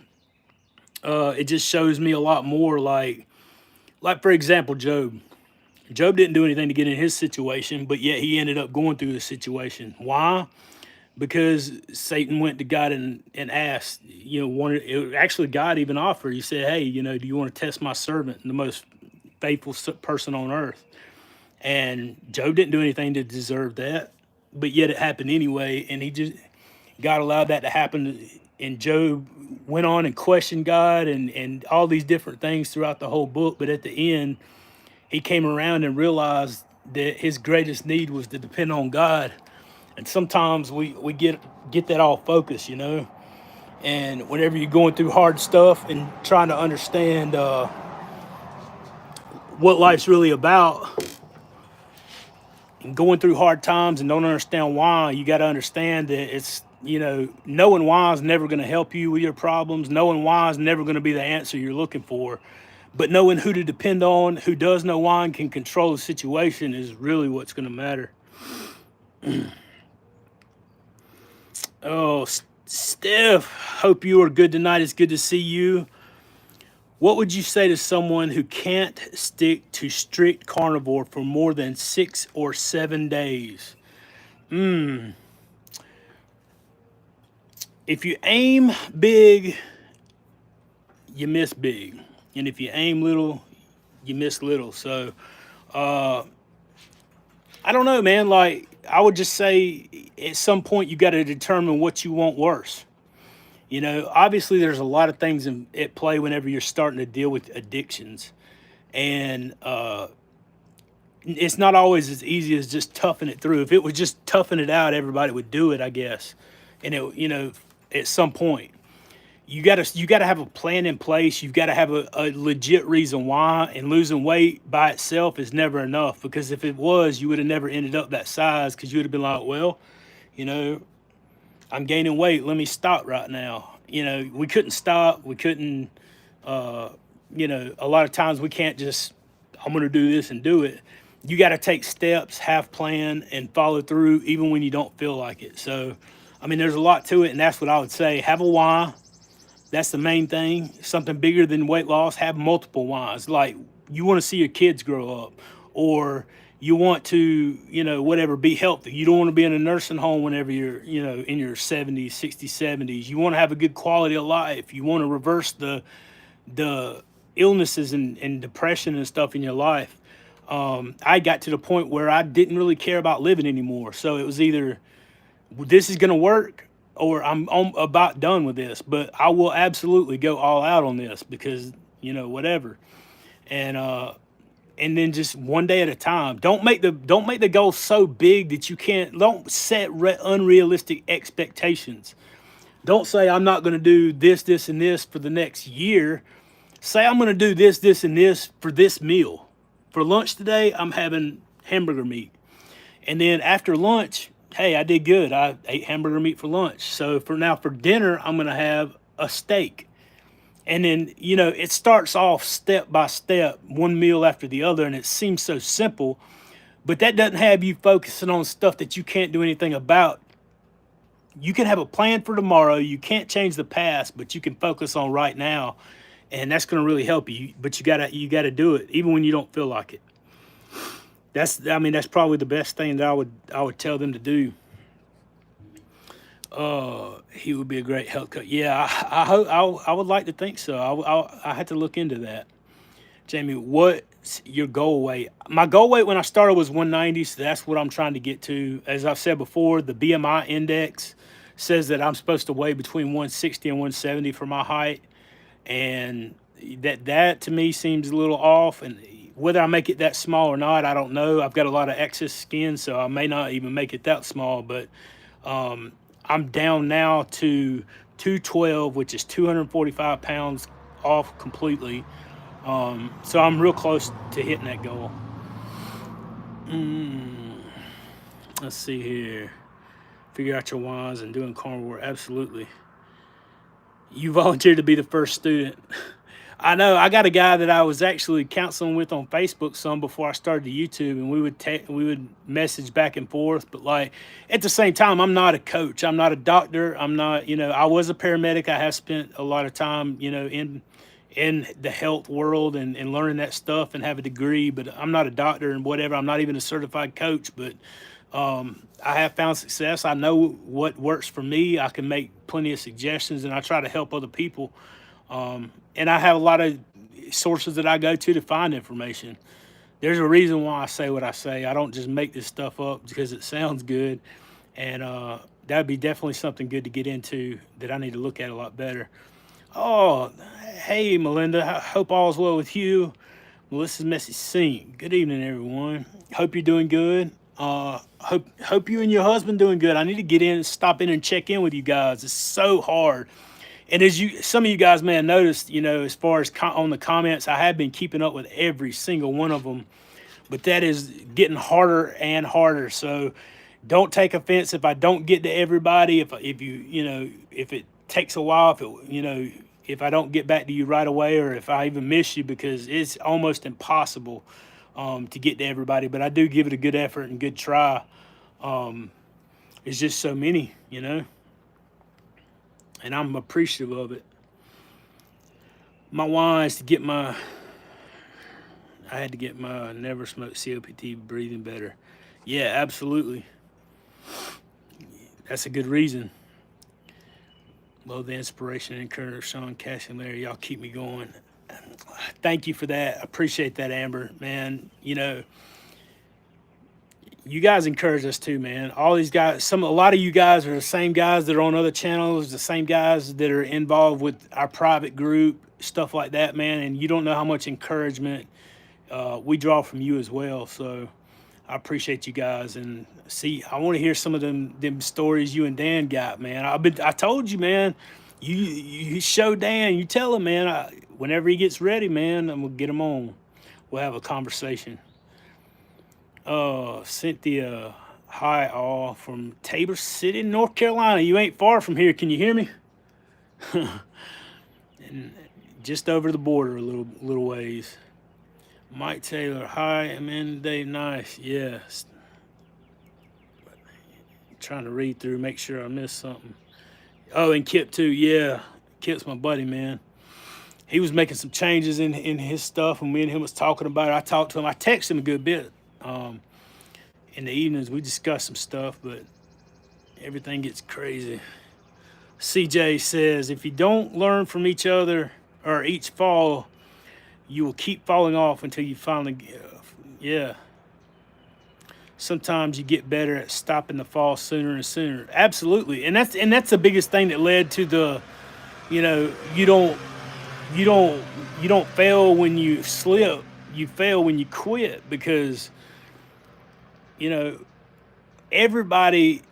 it just shows me a lot more. Like for example, Job. Job didn't do anything to get in his situation, but yet he ended up going through the situation. Why? Because Satan went to God and asked, actually God even offered. He said, hey, do you want to test my servant, the most faithful person on earth? And Job didn't do anything to deserve that, but yet it happened anyway. And God allowed that to happen. And Job went on and questioned God and all these different things throughout the whole book. But at the end, he came around and realized that his greatest need was to depend on God. And sometimes we get that all focused, And whenever you're going through hard stuff and trying to understand what life's really about, and going through hard times and don't understand why, you got to understand that it's, knowing why is never going to help you with your problems. Knowing why is never going to be the answer you're looking for. But knowing who to depend on, who does know why and can control the situation, is really what's going to matter. Oh, Steph, hope you are good tonight. It's good to see you. What would you say to someone who can't stick to strict carnivore for more than 6 or 7 days? If you aim big, you miss big. And if you aim little, you miss little. So, I don't know, man. Like, I would just say at some point you got to determine what you want worse. Obviously there's a lot of things at play whenever you're starting to deal with addictions. And it's not always as easy as just toughing it through. If it was just toughing it out, everybody would do it, I guess. And at some point, you gotta have a plan in place. You've got to have a legit reason why. And losing weight by itself is never enough, because if it was, you would have never ended up that size, because you would have been like, well, I'm gaining weight, let me stop right now. We couldn't stop. We couldn't, a lot of times we can't just, I'm going to do this and do it. You got to take steps, have plan, and follow through even when you don't feel like it. So, there's a lot to it, and that's what I would say. Have a why. That's the main thing. Something bigger than weight loss. Have multiple whys. Like, you want to see your kids grow up, or you want to, whatever, be healthy. You don't want to be in a nursing home whenever you're, in your 70s, 60s, 70s. You want to have a good quality of life. You want to reverse the illnesses and depression and stuff in your life. I got to the point where I didn't really care about living anymore. So it was either this is going to work or I'm about done with this. But I will absolutely go all out on this because, whatever. And then just one day at a time. Don't make the goal so big that you can't. Don't set unrealistic expectations. Don't say I'm not going to do this, this, and this for the next year. Say I'm going to do this, this, and this for this meal. For lunch today, I'm having hamburger meat. And then after lunch, hey, I did good. I ate hamburger meat for lunch. So for dinner, I'm going to have a steak. And then, it starts off step by step, one meal after the other, and it seems so simple. But that doesn't have you focusing on stuff that you can't do anything about. You can have a plan for tomorrow. You can't change the past, but you can focus on right now, and that's going to really help you. But you gotta do it, even when you don't feel like it. That's probably the best thing that I would tell them to do. He would be a great health coach. Yeah, I hope I would like to think so. I had to look into that. Jamie, what's your goal weight? My goal weight when I started was 190, so that's what I'm trying to get to. As I've said before, the BMI index says that I'm supposed to weigh between 160 and 170 for my height, and that to me seems a little off. And whether I make it that small or not, I don't know. I've got a lot of excess skin, so I may not even make it that small. But I'm down now to 212, which is 245 pounds off completely. So I'm real close to hitting that goal. Let's see here. Figure out your whys and doing carnivore. Absolutely. You volunteered to be the first student. I know. I got a guy that I was actually counseling with on Facebook some before I started the YouTube, and we would message back and forth. But like at the same time, I'm not a coach. I'm not a doctor. I'm not. I was a paramedic. I have spent a lot of time, in the health world and learning that stuff and have a degree. But I'm not a doctor and whatever. I'm not even a certified coach. But I have found success. I know what works for me. I can make plenty of suggestions, and I try to help other people. And I have a lot of sources that I go to find information. There's a reason why I say what I say. I don't just make this stuff up because it sounds good. And that'd be definitely something good to get into that I need to look at a lot better. Oh, hey, Melinda. I hope all's well with you. Melissa's message seen. Good evening, everyone. Hope you're doing good. Hope you and your husband doing good. I need to get in, stop in and check in with you guys. It's so hard. And some of you guys may have noticed, as far as on the comments, I have been keeping up with every single one of them, but that is getting harder and harder. So don't take offense if I don't get to everybody. If if it takes a while, if I don't get back to you right away, or if I even miss you, because it's almost impossible to get to everybody. But I do give it a good effort and good try. It's just so many, and I'm appreciative of it. My why is I had to get my never smoked COPT breathing better. Yeah, absolutely. That's a good reason. Love the inspiration and encouragement of Sean, Cassie, and Larry. Y'all keep me going. Thank you for that. I appreciate that, Amber. Man, you guys encourage us too, man. All these guys, a lot of you guys are the same guys that are on other channels, the same guys that are involved with our private group, stuff like that, man. And you don't know how much encouragement we draw from you as well. So I appreciate you guys. And I want to hear some of them stories you and Dan got, man. I told you, man. You show Dan, you tell him, man. Whenever he gets ready, man, I'm gonna get him on. We'll have a conversation. Cynthia, hi all from Tabor City, North Carolina. You ain't far from here. Can you hear me? And just over the border a little ways. Mike Taylor, hi, Amanda Dave, nice. Yes. Trying to read through, make sure I missed something. Oh, and Kip too. Yeah, Kip's my buddy, man. He was making some changes in his stuff, and me and him was talking about it. I talked to him. I texted him a good bit. In the evenings, we discuss some stuff, but everything gets crazy. CJ says, if you don't learn from each other or each fall, you will keep falling off until you finally give. Yeah. Sometimes you get better at stopping the fall sooner and sooner. Absolutely. And that's the biggest thing that led to the, you don't fail when you slip. You fail when you quit, because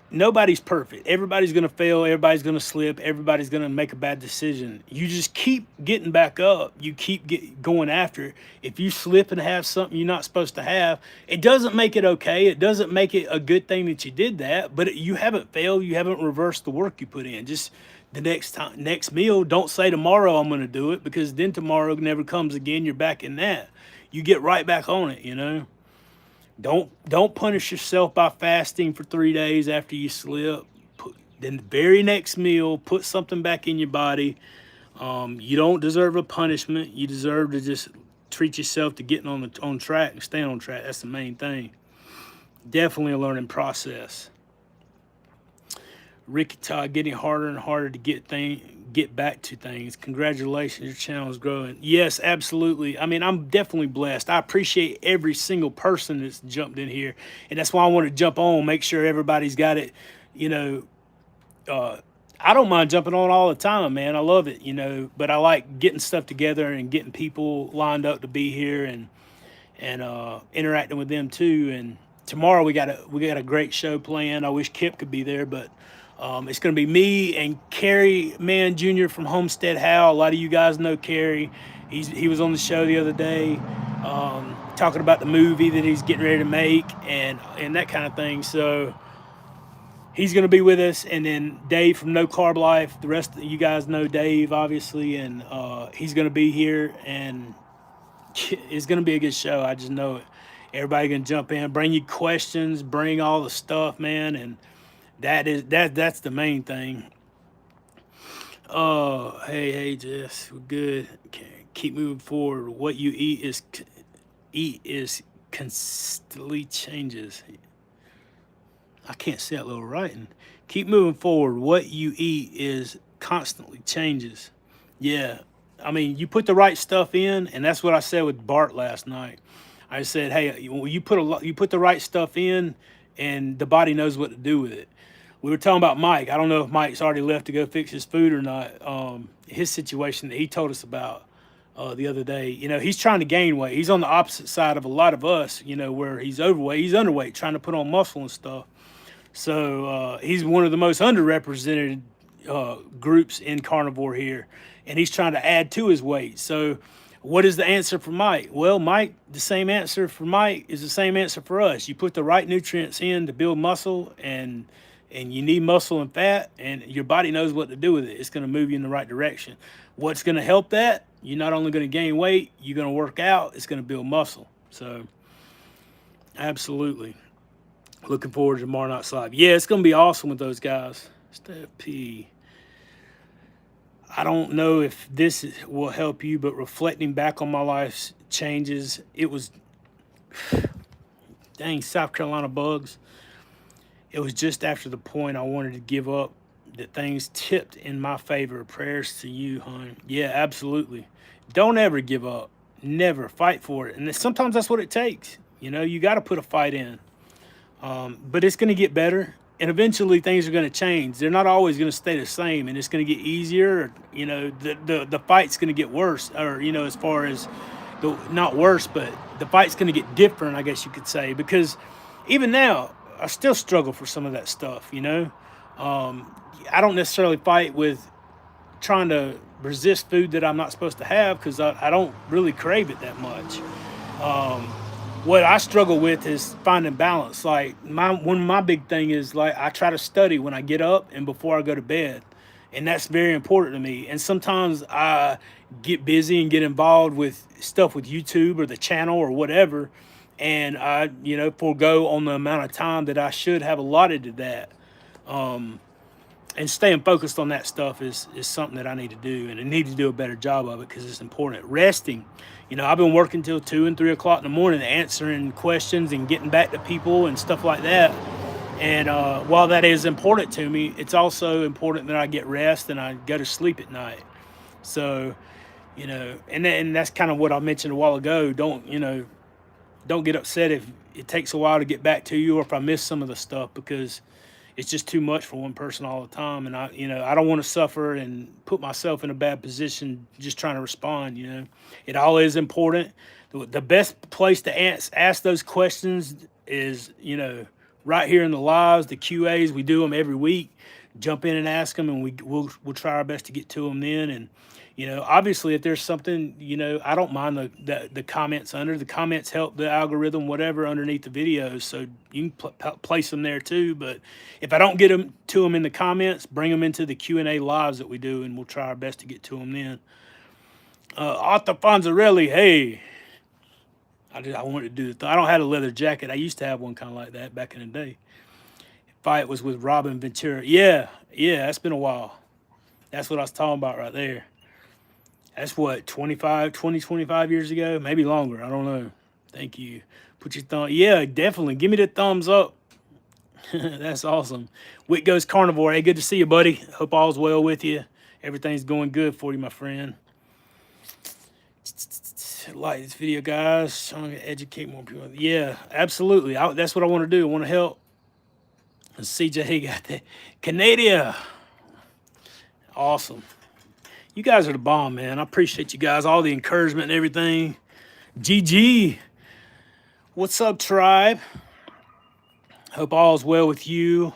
nobody's perfect. Everybody's going to fail. Everybody's going to slip. Everybody's going to make a bad decision. You just keep getting back up. You keep going after it. If you slip and have something you're not supposed to have, it doesn't make it okay. It doesn't make it a good thing that you did that, but you haven't failed. You haven't reversed the work you put in. Just the next meal, don't say tomorrow I'm going to do it, because then tomorrow never comes again. You're back in that. You get right back on it, Don't punish yourself by fasting for 3 days after you slip. Then the very next meal, put something back in your body. You don't deserve a punishment. You deserve to just treat yourself to getting on track and staying on track. That's the main thing. Definitely a learning process. Ricky Todd, getting harder and harder to get back to things. Congratulations, your channel is growing. Yes, absolutely. I mean, I'm definitely blessed. I appreciate every single person that's jumped in here, and that's why I want to jump on, make sure everybody's got it. You know, I don't mind jumping on all the time, man. I love it, but I like getting stuff together and getting people lined up to be here and interacting with them too. And tomorrow we got a great show planned. I wish Kip could be there, but it's going to be me and Kerry Mann Jr. from Homestead How. A lot of you guys know Kerry. He was on the show the other day, talking about the movie that he's getting ready to make and that kind of thing. So he's going to be with us, and then Dave from No Carb Life. The rest of you guys know Dave, obviously, and he's going to be here, and it's going to be a good show. I just know it. Everybody can jump in, bring you questions, bring all the stuff, man, and that's the main thing. Hey, Jess, we're good. Okay, keep moving forward. What you eat is constantly changes. I can't see that little writing. Keep moving forward. What you eat is constantly changes. Yeah. I mean, you put the right stuff in, and that's what I said with Bart last night. I said, hey, you put the right stuff in, and the body knows what to do with it. We were talking about Mike. I don't know if Mike's already left to go fix his food or not. His situation that he told us about the other day. He's trying to gain weight. He's on the opposite side of a lot of us, where he's overweight. He's underweight, trying to put on muscle and stuff. So he's one of the most underrepresented groups in carnivore here, and he's trying to add to his weight. So what is the answer for Mike? Well, the same answer for Mike is the same answer for us. You put the right nutrients in to build muscle, and you need muscle and fat, and your body knows what to do with it. It's going to move you in the right direction. What's going to help that? You're not only going to gain weight, you're going to work out. It's going to build muscle. So absolutely. Looking forward to tomorrow night's live. Yeah, it's going to be awesome with those guys. Steph P. I don't know if this will help you, but reflecting back on my life's changes, it was, dang, South Carolina bugs. It was just after the point I wanted to give up that things tipped in my favor. Prayers to you, hon. Yeah, absolutely. Don't ever give up. Never. Fight for it. And sometimes that's what it takes. You got to put a fight in. But it's going to get better, and eventually things are going to change. They're not always going to stay the same, and it's going to get easier. The fight's going to get worse, or as far as not worse, but the fight's going to get different, I guess you could say, because even now I still struggle for some of that stuff. I don't necessarily fight with trying to resist food that I'm not supposed to have, because I don't really crave it that much. What I struggle with is finding balance. Like one of my big thing is, like, I try to study when I get up and before I go to bed, and that's very important to me. And sometimes I get busy and get involved with stuff with YouTube or the channel or whatever, and I forego on the amount of time that I should have allotted to that. And staying focused on that stuff is something that I need to do, and I need to do a better job of it because it's important. Resting. I've been working till 2 and 3 o'clock in the morning, answering questions and getting back to people and stuff like that. And while that is important to me, it's also important that I get rest and I go to sleep at night. So, and that's kind of what I mentioned a while ago. Don't get upset if it takes a while to get back to you, or if I miss some of the stuff, because it's just too much for one person all the time. And I don't want to suffer and put myself in a bad position just trying to respond. It all is important. The best place to ask those questions is, right here in the lives, the QAs. We do them every week. Jump in and ask them, and we'll try our best to get to them then. And obviously, if there's something, I don't mind the comments under. The comments help the algorithm, whatever, underneath the videos. So you can place them there too. But if I don't get them to them in the comments, bring them into the Q&A lives that we do, and we'll try our best to get to them then. Arthur Fonzarelli, hey. I wanted to do I don't have a leather jacket. I used to have one kind of like that back in the day. Fight was with Robin Ventura. Yeah, yeah, that's been a while. That's what I was talking about right there. That's what, 25 years ago? Maybe longer. I don't know. Thank you. Put your thumb. Yeah, definitely. Give me the thumbs up. That's awesome. Wick goes Carnivore. Hey, good to see you, buddy. Hope all's well with you. Everything's going good for you, my friend. Like this video, guys. Trying to educate more people. Yeah, absolutely. That's what I want to do. I want to help. CJ got that. Canada. Awesome. You guys are the bomb, man. I appreciate you guys. All the encouragement and everything. GG. What's up, tribe? Hope all's well with you.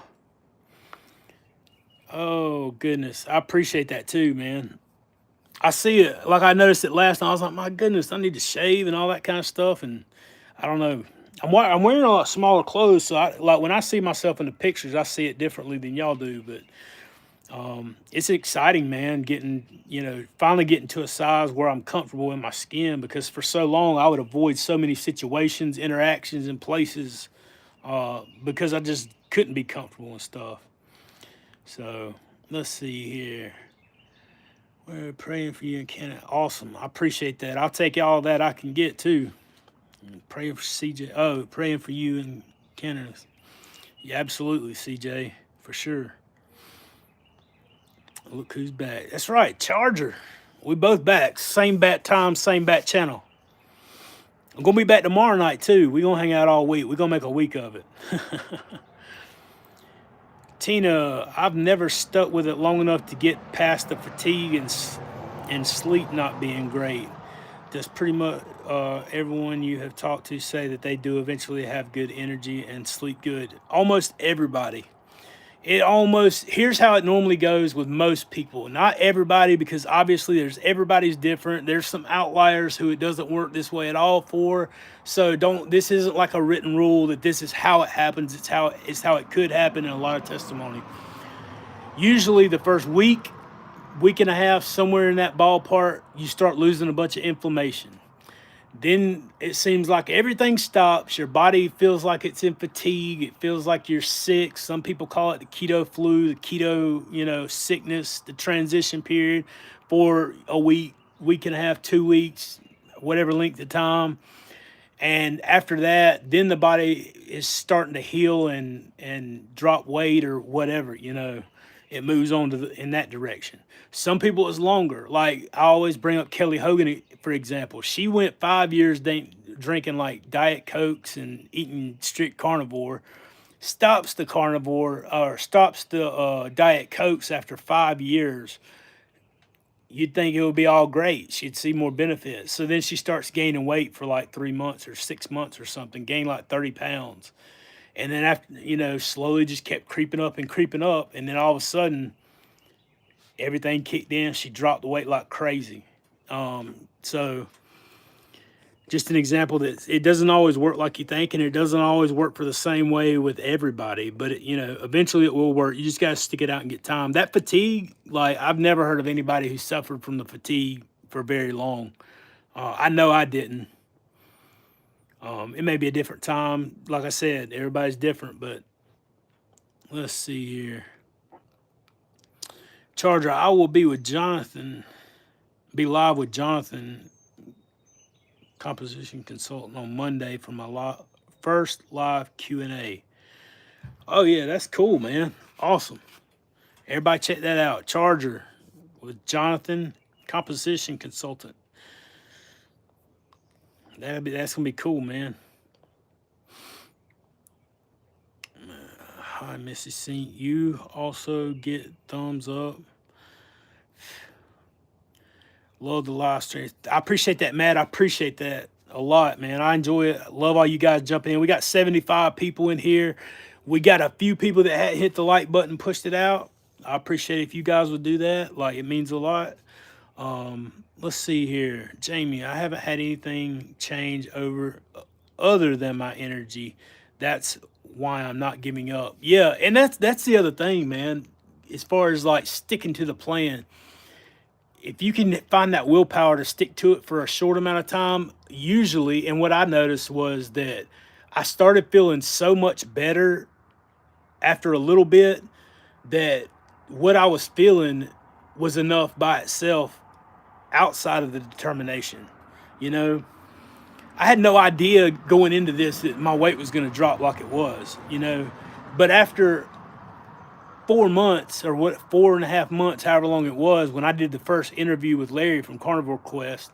Oh, goodness. I appreciate that too, man. I see it. Like I noticed it last night. I was like, my goodness, I need to shave and all that kind of stuff. And I don't know. I'm wearing a lot smaller clothes. So like when I see myself in the pictures, I see it differently than y'all do. But it's exciting, man, finally getting to a size where I'm comfortable in my skin, because for so long I would avoid so many situations, interactions, and places because I just couldn't be comfortable and stuff. So let's see here. We're praying for you in Canada. Awesome. I appreciate that. I'll take all that I can get too. Praying for CJ. Oh, praying for you in Canada. Yeah, absolutely, CJ, for sure. Look who's back. That's right, Charger. We both back. Same bat time, same bat channel. I'm going to be back tomorrow night, too. We're going to hang out all week. We're going to make a week of it. Tina, I've never stuck with it long enough to get past the fatigue and sleep not being great. Does pretty much everyone you have talked to say that they do eventually have good energy and sleep good? Almost everybody. Here's how it normally goes with most people. Not everybody, because obviously everybody's different. There's some outliers who it doesn't work this way at all for. So this isn't like a written rule that this is how it happens. It's how it could happen in a lot of testimony. Usually the first week and a half, somewhere in that ballpark, you start losing a bunch of inflammation. Then it seems like everything stops. Your body feels like it's in fatigue. It feels like you're sick. Some people call it the keto flu, the keto, sickness, the transition period for a week and a half, 2 weeks, whatever length of time. And after that, then the body is starting to heal and drop weight or whatever, it moves on in that direction. Some people it's longer. Like I always bring up Kelly Hogan, for example. She went 5 years drinking like Diet Cokes and eating strict carnivore. Stops the Diet Cokes after 5 years. You'd think it would be all great. She'd see more benefits. So then she starts gaining weight for like 3 months or 6 months or something, gained like 30 pounds. And then after, slowly just kept creeping up. And then all of a sudden, everything kicked in. She dropped the weight like crazy. So just an example that it doesn't always work like you think, and it doesn't always work for the same way with everybody, but eventually it will work. You just got to stick it out and get time. That fatigue, like I've never heard of anybody who suffered from the fatigue for very long. I know I didn't. It may be a different time. Like I said, everybody's different, but let's see here. Charger, I will be live with Jonathan, composition consultant, on Monday for my first live Q&A. Oh yeah, that's cool, man. Awesome. Everybody check that out. Charger with Jonathan, composition consultant. That's gonna be cool, man. Hi, Missy Saint. You also get thumbs up. Love the live stream. I appreciate that, Matt. I appreciate that a lot, man. I enjoy it. I love all you guys jumping in. We got 75 people in here. We got a few people that had hit the like button, pushed it out. I appreciate if you guys would do that. Like, it means a lot. Let's see here. Jamie, I haven't had anything change other than my energy. That's why I'm not giving up. Yeah, and that's the other thing, man. As far as like sticking to the plan, if you can find that willpower to stick to it for a short amount of time, usually, and what I noticed was that I started feeling so much better after a little bit that what I was feeling was enough by itself outside of the determination. You know, I had no idea going into this that my weight was going to drop like it was, you know, but after 4 months or what, 4.5 months, however long it was, when I did the first interview with Larry from Carnivore Quest,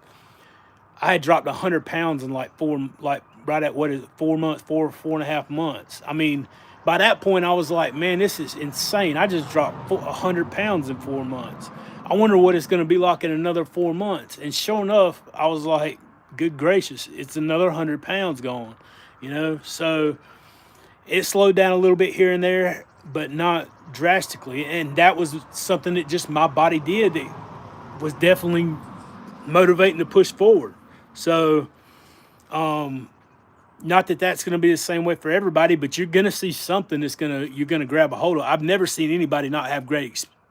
I had dropped 100 pounds in like right at what is it, 4 months, 4.5 months. I mean, by that point, I was like, man, this is insane. I just dropped 100 pounds in 4 months. I wonder what it's going to be like in another 4 months. And sure enough, I was like, good gracious, it's another 100 pounds gone, you know? So it slowed down a little bit here and there, but not drastically. And that was something that just my body did that was definitely motivating to push forward. So, not that that's going to be the same way for everybody, but you're going to see something you're going to grab a hold of. I've never seen anybody not have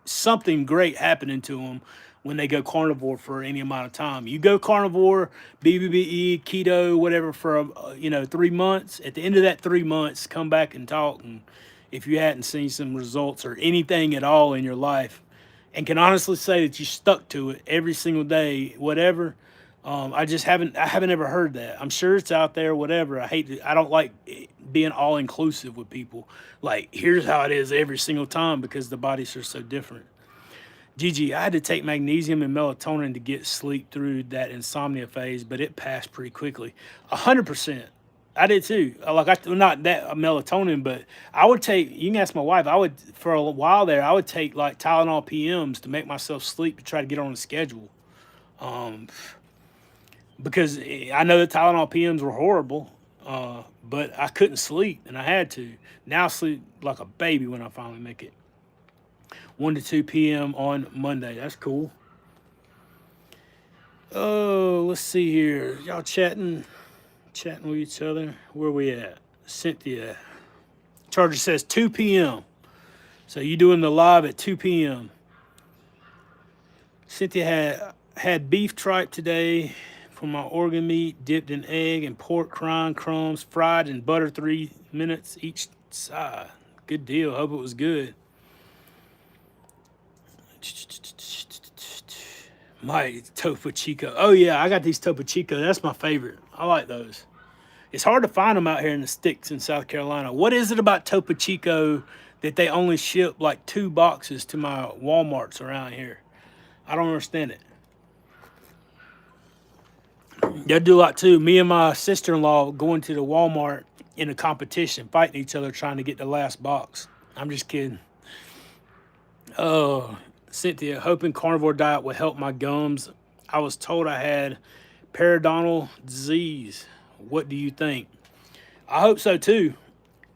something great happening to them when they go carnivore for any amount of time. You go carnivore, BBBE, keto, whatever for 3 months. At the end of that 3 months, come back and talk. And if you hadn't seen some results or anything at all in your life, and can honestly say that you stuck to it every single day, whatever. I haven't ever heard that. I'm sure it's out there, whatever. I don't like being all inclusive with people. Like, here's how it is every single time, because the bodies are so different. Gigi, I had to take magnesium and melatonin to get sleep through that insomnia phase, but it passed pretty quickly. 100%. I did too. Not that melatonin, but I would take, you can ask my wife, for a while there, I would take like Tylenol PMs to make myself sleep to try to get on a schedule. Because I know the Tylenol PMs were horrible, but I couldn't sleep and I had to. Now I sleep like a baby when I finally make it. 1 to 2 p.m. on Monday. That's cool. Oh, let's see here. Y'all chatting with each other. Where we at? Cynthia. Charger says 2 p.m. So you doing the live at 2 p.m. Cynthia had beef tripe today for my organ meat, dipped in egg and pork rind crumbs, fried in butter 3 minutes each side. Good deal. Hope it was good. My Topo Chico. Oh yeah, I got these Topo Chico. That's my favorite. I like those. It's hard to find them out here in the sticks in South Carolina. What is it about Topo Chico that they only ship like 2 boxes to my Walmarts around here? I don't understand it. They do a lot too. Me and my sister-in-law going to the Walmart in a competition, fighting each other, trying to get the last box. I'm just kidding. Oh, Cynthia, hoping carnivore diet will help my gums. I was told I had periodontal disease. What do you think? I hope so too.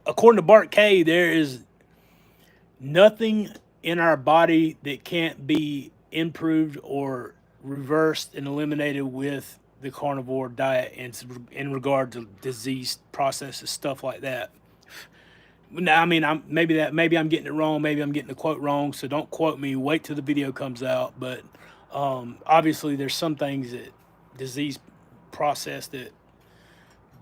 According to Bart K, there is nothing in our body that can't be improved or reversed and eliminated with the carnivore diet in regard to disease processes, stuff like that. Now, I mean, maybe I'm getting it wrong. Maybe I'm getting the quote wrong. So don't quote me. Wait till the video comes out. But obviously, there's some things that disease process that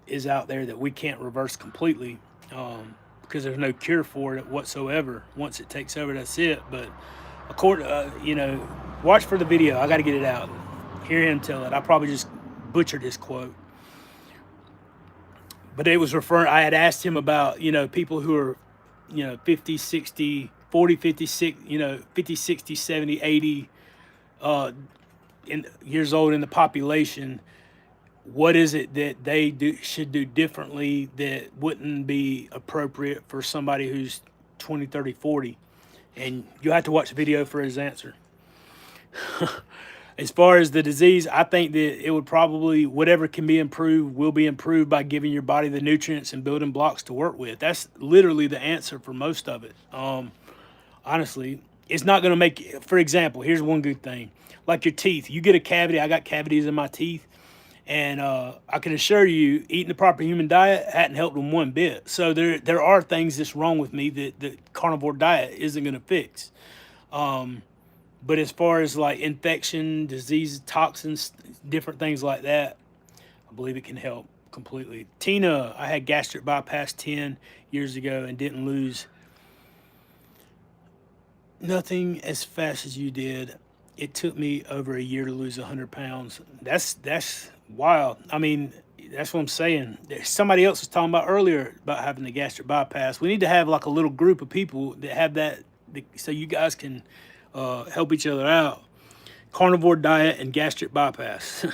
is out there that we can't reverse completely because there's no cure for it whatsoever. Once it takes over, that's it. But watch for the video. I got to get it out. Hear him tell it. I probably just butchered his quote. But it was I had asked him about, people who are, 50, 60, 40, 56, 50, 60, 70, 80 years old in the population. What is it that they should do differently that wouldn't be appropriate for somebody who's 20, 30, 40? And you have to watch the video for his answer. As far as the disease, I think that it would probably, whatever can be improved will be improved by giving your body the nutrients and building blocks to work with. That's literally the answer for most of it. Honestly, it's not going to make, for example, here's one good thing. Like your teeth, you get a cavity. I got cavities in my teeth. And I can assure you, eating the proper human diet hadn't helped them one bit. So there are things that's wrong with me that the carnivore diet isn't going to fix. But as far as like infection, disease, toxins, different things like that, I believe it can help completely. Tina, I had gastric bypass 10 years ago and didn't lose nothing as fast as you did. It took me over a year to lose 100 pounds. That's wild. I mean, that's what I'm saying. Somebody else was talking about earlier about having the gastric bypass. We need to have like a little group of people that have that, so you guys can help each other out. Carnivore diet and gastric bypass.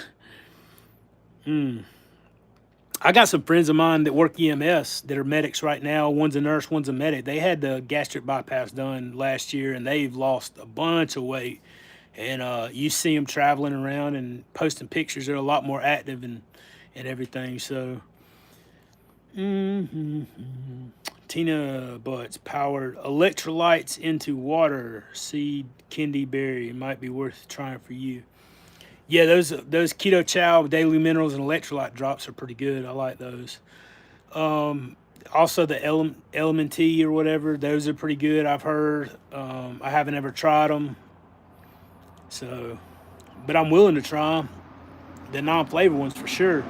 I got some friends of mine that work EMS that are medics right now. One's a nurse, one's a medic. They had the gastric bypass done last year, and they've lost a bunch of weight. And you see them traveling around and posting pictures. They're a lot more active and everything. So, Tina Butts powered electrolytes into water. Seed candy berry might be worth trying for you. Yeah, those keto chow daily minerals and electrolyte drops are pretty good. I like those. Also the element tea or whatever, those are pretty good. I've heard. I haven't ever tried them. So, but I'm willing to try them. The non-flavored ones for sure.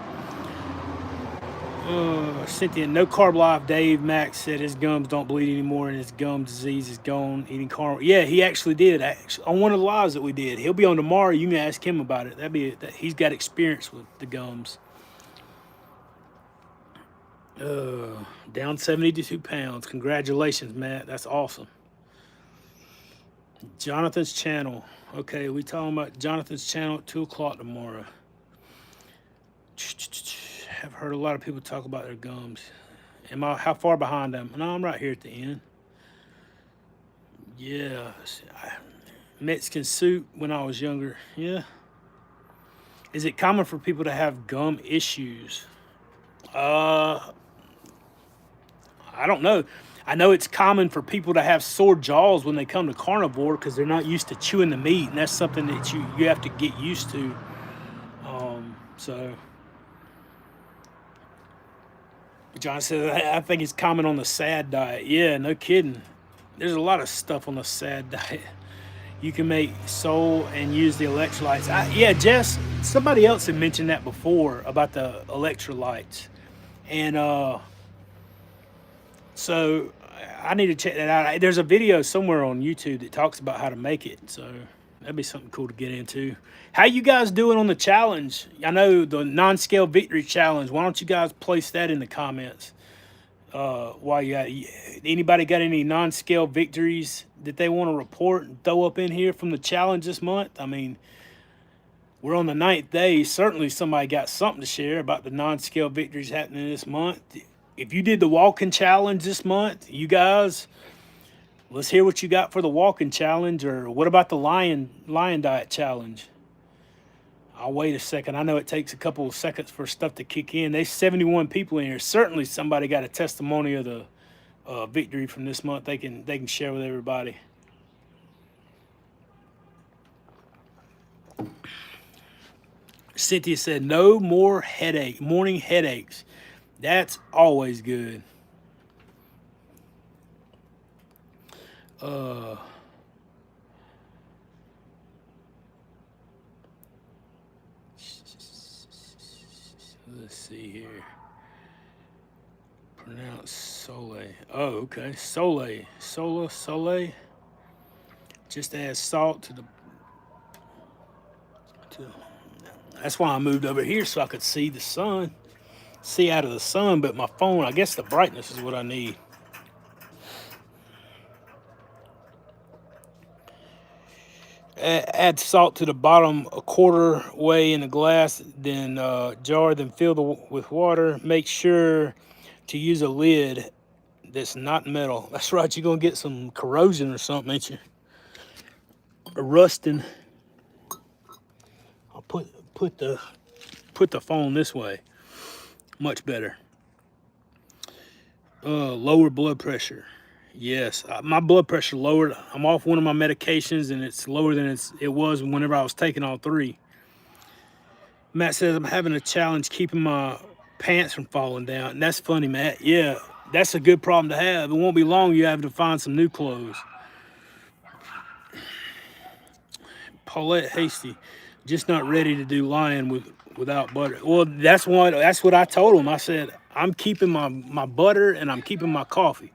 Cynthia, no carb life. Dave Max said his gums don't bleed anymore and his gum disease is gone. Eating carb. Yeah, he actually did. On one of the lives that we did. He'll be on tomorrow. You can ask him about it. He's got experience with the gums. Down 72 pounds. Congratulations, Matt. That's awesome. Jonathan's channel. Okay, we talking about Jonathan's channel at 2 o'clock tomorrow. I've heard a lot of people talk about their gums. How far behind them? No, I'm right here at the end. Yeah, Mexican soup when I was younger. Yeah. Is it common for people to have gum issues? I don't know. I know it's common for people to have sore jaws when they come to carnivore because they're not used to chewing the meat, and that's something that you have to get used to. So John says, I think it's common on the SAD diet. Yeah, no kidding. There's a lot of stuff on the SAD diet. You can make soul and use the electrolytes. Yeah, Jess, somebody else had mentioned that before about the electrolytes. And so I need to check that out. There's a video somewhere on YouTube that talks about how to make it. So that'd be something cool to get into. How you guys doing on the challenge? I know the non-scale victory challenge. Why don't you guys place that in the comments? Anybody got any non-scale victories that they want to report and throw up in here from the challenge this month? I mean, we're on the 9th day. Certainly somebody got something to share about the non-scale victories happening this month. If you did the walking challenge this month, you guys, let's hear what you got for the walking challenge. Or what about the lion diet challenge? I'll wait a second. I know it takes a couple of seconds for stuff to kick in. There's 71 people in here. Certainly somebody got a testimony of the victory from this month. They can share with everybody. Cynthia said no more morning headaches. That's always good. Let's see here. Pronounce Sole. Oh, okay. Sole. Just add salt to the. That's why I moved over here so I could see the sun. See out of the sun, but my phone, I guess the brightness is what I need. Add salt to the bottom a quarter way in a glass, then jar, then fill with water. Make sure to use a lid that's not metal. That's right, you're gonna get some corrosion or something, ain't you? Or rusting. I'll put the phone this way. Much better. Lower blood pressure. Yes, my blood pressure lowered. I'm off one of my medications, and it's lower than it was whenever I was taking all 3. Matt says I'm having a challenge keeping my pants from falling down. And that's funny, Matt. Yeah, that's a good problem to have. It won't be long you have to find some new clothes. Paulette Hasty, just not ready to do lion without butter. Well, that's what I told him. I said I'm keeping my butter and I'm keeping my coffee.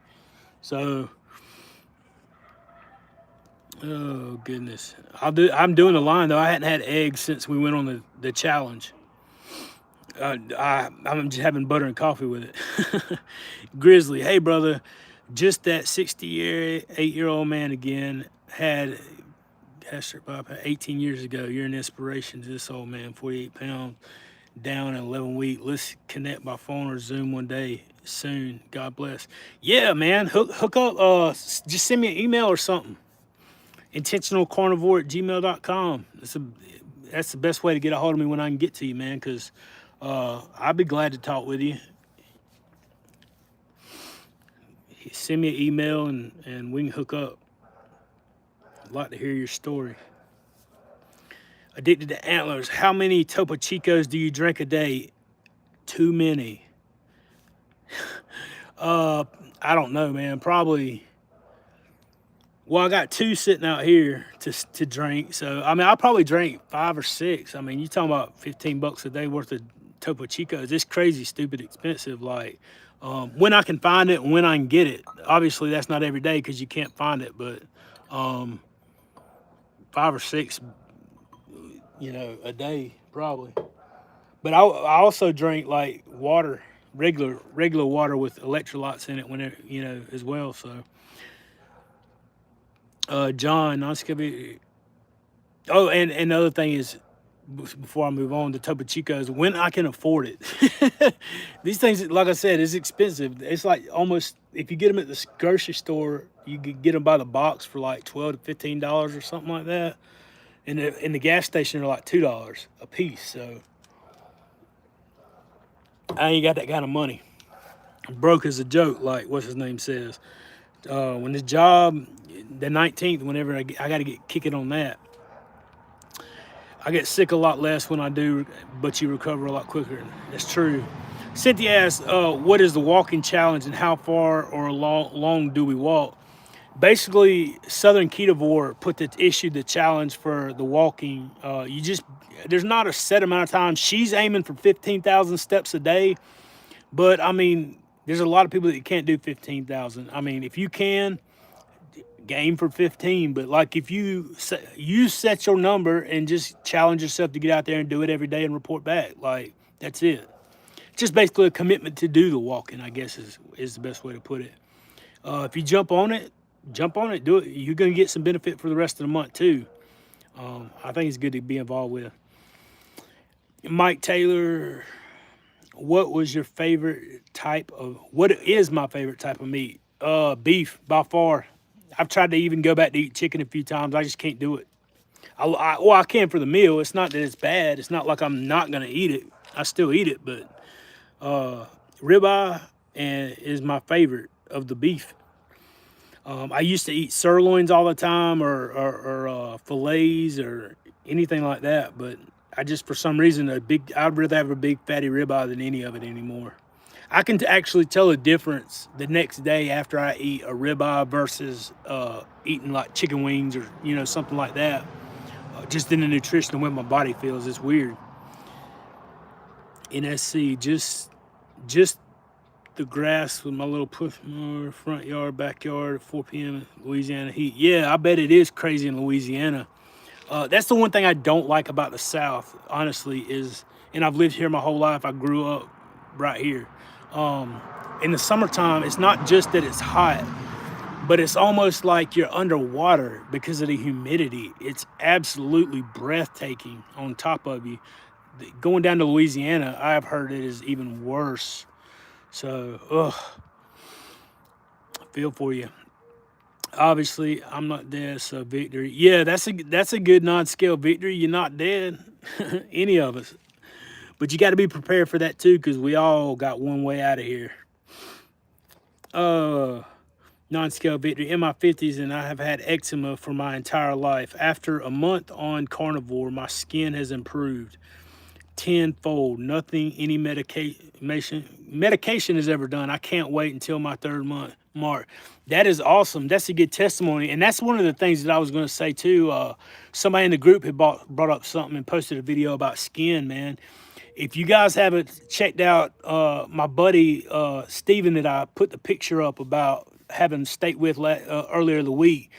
So, oh goodness, I'm doing the line though. I hadn't had eggs since we went on the challenge. I'm just having butter and coffee with it. Grizzly, hey brother, just that 68-year-old man again. Had gastric bypass 18 years ago. You're an inspiration to this old man. 48 pounds, down in 11 weeks. Let's connect by phone or Zoom one day soon. God bless. Yeah, man. Hook up. Just send me an email or something. Intentionalcarnivore@gmail.com. That's the best way to get a hold of me when I can get to you, man, because I'd be glad to talk with you. Send me an email and we can hook up. I'd like to hear your story. Addicted to antlers. How many Topo Chicos do you drink a day? Too many. I don't know, man. Probably. Well, I got 2 sitting out here to drink. So, I mean, I probably drank 5 or 6. I mean, you talking about $15 a day worth of Topo Chicos. It's crazy, stupid, expensive. Like, when I can find it and when I can get it. Obviously, that's not every day because you can't find it. But 5 or 6, a day probably. But I also drink like water, regular water with electrolytes in it whenever, as well. So. John, non-skip. Oh, and another thing is, before I move on, the Topo Chicos, when I can afford it. These things, like I said, is expensive. It's like almost, if you get them at the grocery store, you could get them by the box for like $12 to $15 or something like that. And in the gas station, they're like $2 a piece. So I ain't got that kind of money. Broke as a joke, like what's his name says. When the job, the 19th, whenever I got to get kicking on that. I get sick a lot less when I do, but you recover a lot quicker. That's true. Cynthia asks, what is the walking challenge and how far or long do we walk? Basically, Southern Carnivore issued the challenge for the walking. There's not a set amount of time. She's aiming for 15,000 steps a day, but I mean, there's a lot of people that can't do 15,000. I mean, if you can, game for 15, but like if you set your number and just challenge yourself to get out there and do it every day and report back, like that's it. Just basically a commitment to do the walking, I guess is the best way to put it. If you jump on it, do it. You're gonna get some benefit for the rest of the month too. I think it's good to be involved with. Mike Taylor, what is my favorite type of meat? Beef by far. I've tried to even go back to eat chicken a few times. I just can't do it. I can for the meal. It's not that it's bad. It's not like I'm not going to eat it. I still eat it, but ribeye is my favorite of the beef. I used to eat sirloins all the time or fillets or anything like that, but I just, for some reason, I'd rather have a big fatty ribeye than any of it anymore. I can actually tell a difference the next day after I eat a ribeye versus eating like chicken wings or something like that. Just in the nutrition and what my body feels, it's weird. NSC, just the grass with my little front yard, backyard at 4 p.m. Louisiana heat. Yeah, I bet it is crazy in Louisiana. That's the one thing I don't like about the South, honestly, and I've lived here my whole life. I grew up right here. In the summertime, it's not just that it's hot, but it's almost like you're underwater because of the humidity. It's absolutely breathtaking on top of you. Going down to Louisiana, I've heard it is even worse. So, I feel for you. Obviously, I'm not dead, so victory. Yeah, that's a good non-scale victory. You're not dead, any of us. But you got to be prepared for that too, because we all got one way out of here. Non-scale victory. In my 50s, and I have had eczema for my entire life. After a month on carnivore, my skin has improved tenfold. Nothing any medication has ever done. I can't wait until my 3rd month. Mark, that is awesome. That's a good testimony, and that's one of the things that I was going to say too. Somebody in the group had brought up something and posted a video about skin. Man, if you guys haven't checked out my buddy Steven that I put the picture up about having steak with earlier the week,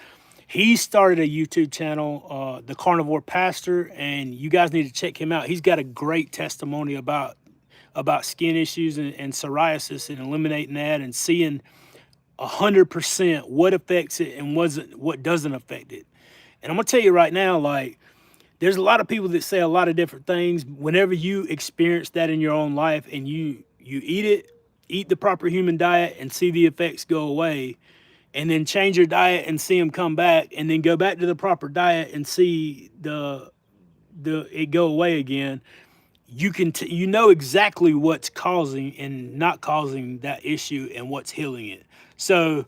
he started a YouTube channel, the Carnivore Pastor, and you guys need to check him out. He's got a great testimony about skin issues and psoriasis and eliminating that and seeing 100% what affects it and what doesn't affect it. And I'm gonna tell you right now, like, there's a lot of people that say a lot of different things. Whenever you experience that in your own life and you eat it, eat the proper human diet and see the effects go away, and then change your diet and see them come back, and then go back to the proper diet and see the it go away again, you can you know exactly what's causing and not causing that issue and what's healing it. So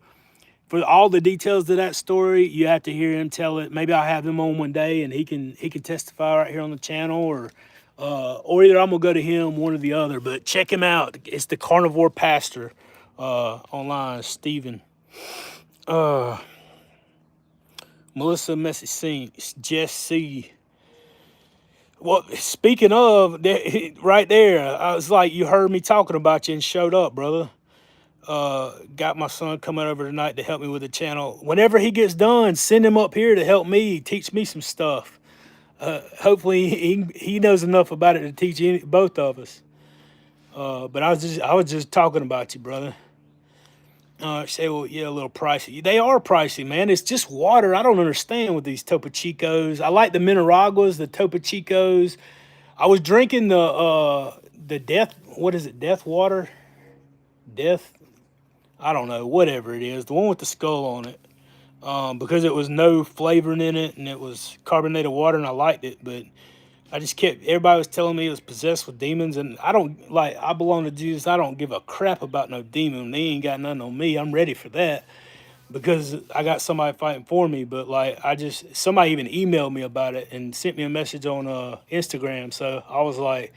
for all the details of that story, you have to hear him tell it. Maybe I'll have him on one day and he can testify right here on the channel, or either I'm gonna go to him, one or the other. But check him out. It's the Carnivore Pastor online, Stephen. Melissa Messy Saints, Jess C. Well, speaking of, right there, I was like, you heard me talking about you and showed up, brother. Got my son coming over tonight to help me with the channel. Whenever he gets done, send him up here to help me, teach me some stuff. Hopefully he knows enough about it to teach both of us. But I was just talking about you, brother. Say, well, yeah, a little pricey. They are pricey, man. It's just water. I don't understand with these Topo Chicos. I like the Mineraguas, the Topo Chicos. I was drinking the death. What is it? Death water. Death. I don't know. Whatever it is, the one with the skull on it. Because it was no flavoring in it and it was carbonated water and I liked it, but I just kept, everybody was telling me it was possessed with demons, and I don't, like, I belong to Jesus. I don't give a crap about no demon. They ain't got nothing on me. I'm ready for that because I got somebody fighting for me. But like, somebody even emailed me about it and sent me a message on Instagram. So I was like,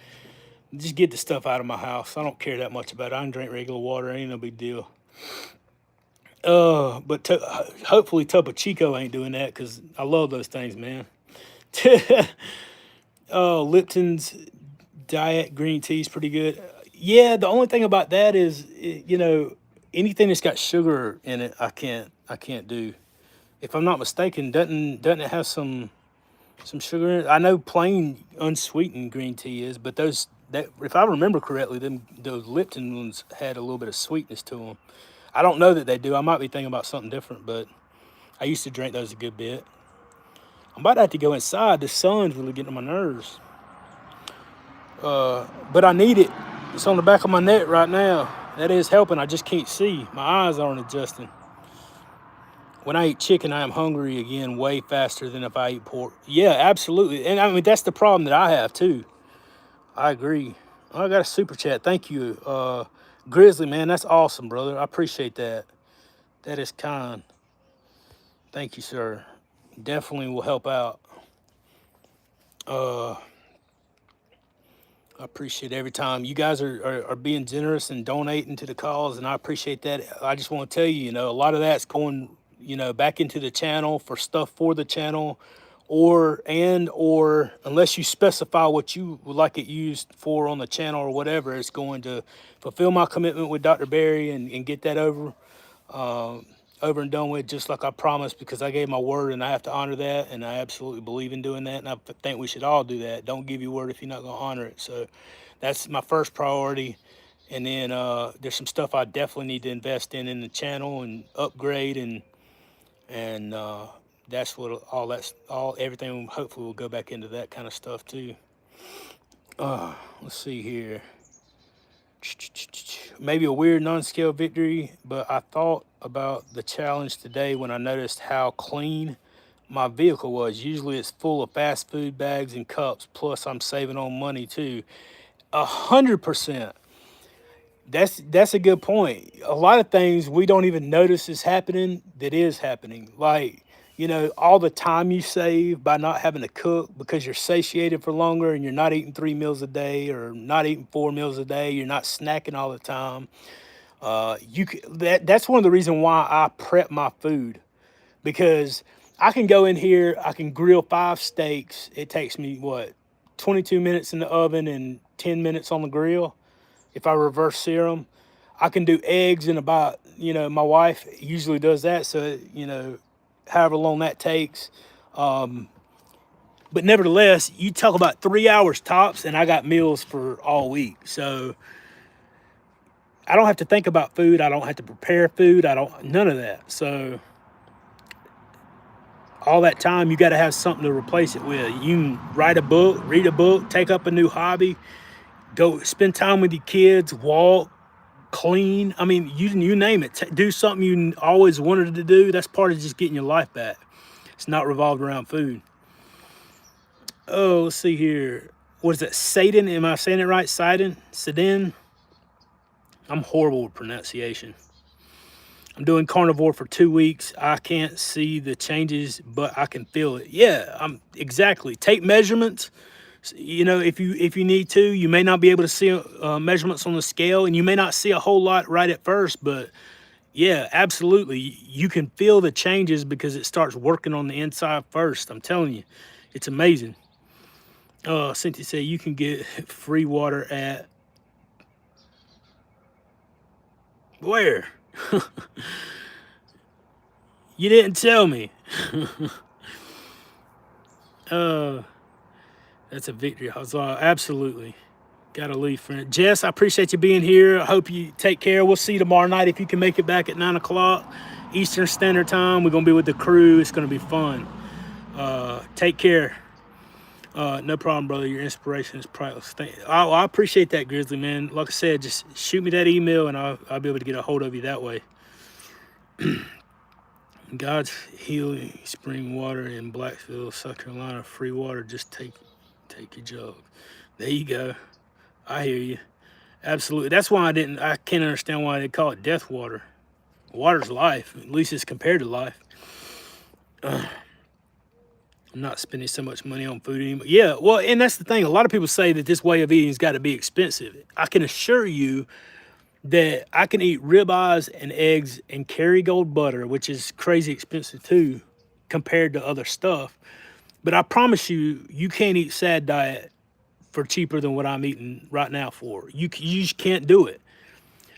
just get the stuff out of my house. I don't care that much about it. I can drink regular water. Ain't no big deal. But hopefully Topo Chico ain't doing that because I love those things, man. Oh, Lipton's diet green tea is pretty good. Yeah, the only thing about that is, anything that's got sugar in it, I can't do. If I'm not mistaken, doesn't it have some sugar in it? I know plain unsweetened green tea is, but those that if I remember correctly, those Lipton ones had a little bit of sweetness to them. I don't know that they do. I might be thinking about something different, but I used to drink those a good bit. I'm about to have to go inside. The sun's really getting on my nerves. But I need it. It's on the back of my neck right now. That is helping. I just can't see. My eyes aren't adjusting. When I eat chicken, I am hungry again way faster than if I eat pork. Yeah, absolutely. And I mean, that's the problem that I have too. I agree. Oh, I got a super chat. Thank you. Grizzly, man, that's awesome, brother. I appreciate that. That is kind. Thank you, sir. Definitely will help out. I appreciate every time you guys are being generous and donating to the cause, and I appreciate that. I just want to tell you, a lot of that's going, back into the channel for stuff for the channel, or unless you specify what you would like it used for on the channel or whatever, it's going to fulfill my commitment with Dr. Barry and get that over and done with, just like I promised, because I gave my word and I have to honor that, and I absolutely believe in doing that, and I think we should all do that. Don't give your word if you're not going to honor it. So that's my first priority. And then there's some stuff I definitely need to invest in the channel and upgrade, and that's what everything hopefully will go back into that kind of stuff too. Let's see here. Maybe a weird non-scale victory, but I thought about the challenge today when I noticed how clean my vehicle was. Usually it's full of fast food bags and cups, plus I'm saving on money too. 100%. That's a good point. A lot of things we don't even notice is happening that is happening. Like, all the time you save by not having to cook because you're satiated for longer and you're not eating 3 meals a day or not eating 4 meals a day. You're not snacking all the time. That's one of the reasons why I prep my food, because I can go in here, I can grill 5 steaks. It takes me what, 22 minutes in the oven and 10 minutes on the grill. If I reverse sear them, I can do eggs in about, my wife usually does that, so however long that takes. But nevertheless, you talk about 3 hours tops, and I got meals for all week. So I don't have to think about food. I don't have to prepare food. I don't, none of that. So all that time, you got to have something to replace it with. You can write a book, read a book, take up a new hobby, go spend time with your kids, walk, clean. I mean, you name it. Do something you always wanted to do. That's part of just getting your life back. It's not revolved around food. Oh, let's see here. What is that? Satan? Am I saying it right? Satan? Satan? I'm horrible with pronunciation. I'm doing carnivore for 2 weeks. I can't see the changes, but I can feel it. Yeah, I'm exactly. Take measurements. If you need to, you may not be able to see measurements on the scale, and you may not see a whole lot right at first, but yeah, absolutely. You can feel the changes because it starts working on the inside first. I'm telling you, it's amazing. Cynthia said you can get free water at where? You didn't tell me. That's a victory. Huzzah. Absolutely. Gotta leave, friend. Jess, I appreciate you being here. I hope you take care. We'll see you tomorrow night if you can make it back at 9 o'clock Eastern Standard Time. We're going to be with the crew. It's going to be fun. Take care. No problem, brother. Your inspiration is priceless. I appreciate that, Grizzly, man. Like I said, just shoot me that email, and I'll be able to get a hold of you that way. God's healing spring water in Blacksville, South Carolina. Free water. Just take your jug. There you go. I hear you. Absolutely. That's why I can't understand why they call it death water. Water's life. At least it's compared to life. I'm not spending so much money on food anymore. Yeah, well, and that's the thing. A lot of people say that this way of eating has got to be expensive. I can assure you that I can eat ribeyes and eggs and Kerrygold butter, which is crazy expensive too, compared to other stuff. But I promise you, you can't eat sad diet for cheaper than what I'm eating right now for. You just can't do it.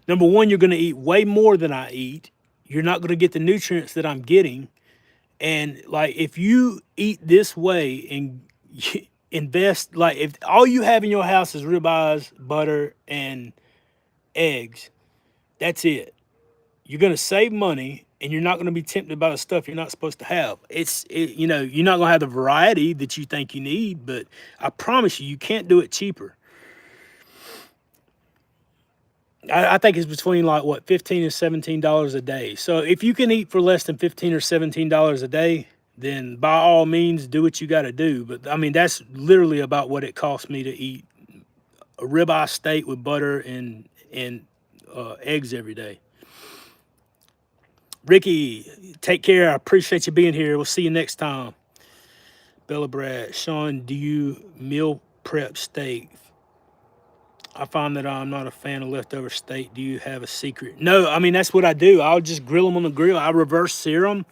Number one, you're going to eat way more than I eat. You're not going to get the nutrients that I'm getting. And like, if you eat this way and invest, like if all you have in your house is ribeyes, butter, and eggs, that's it. You're going to save money, and you're not going to be tempted by the stuff you're not supposed to have. You're not going to have the variety that you think you need, but I promise you, you can't do it cheaper. I think it's between like what, $15 and $17 a day. So if you can eat for less than $15 or $17 a day, then by all means do what you got to do. But I mean, that's literally about what it cost me to eat a ribeye steak with butter and eggs every day. Ricky, take care. I appreciate you being here. We'll see you next time. Bella Brad, Sean, do you meal prep steak? I find that I'm not a fan of leftover steak. Do you have a secret? No, I mean, that's what I do. I'll just grill them on the grill. I reverse sear them.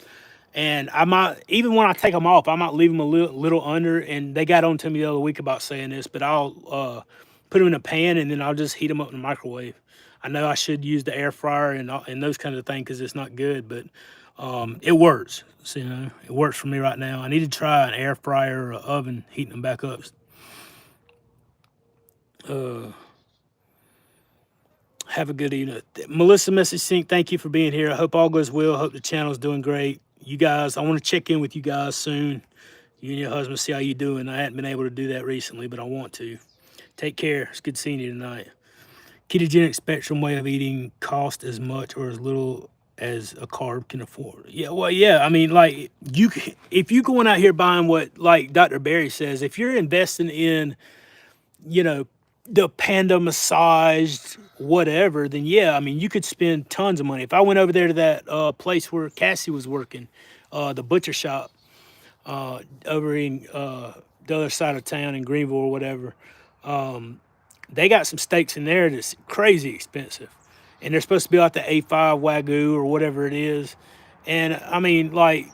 And I might, even when I take them off, I might leave them a little under. And they got on to me the other week about saying this, but I'll put them in a pan, and then I'll just heat them up in the microwave. I know I should use the air fryer and those kinds of things because it's not good, but it works. So, it works for me right now. I need to try an air fryer or an oven, heating them back up. Have a good evening. Melissa Message Sync, thank you for being here. I hope all goes well. I hope the channel's doing great. You guys, I want to check in with you guys soon. You and your husband, see how you doing. I hadn't been able to do that recently, but I want to. Take care. It's good seeing you tonight. Ketogenic spectrum way of eating cost as much or as little as a carb can afford. Yeah, well, yeah. I mean, like, if you're going out here buying what, like Dr. Barry says, if you're investing in, the panda massaged whatever, then yeah, I mean, you could spend tons of money. If I went over there to that place where Cassie was working, the butcher shop over in the other side of town in Greenville or whatever, they got some steaks in there that's crazy expensive. and they're supposed to be like the A5 Wagyu or whatever it is. And I mean, like,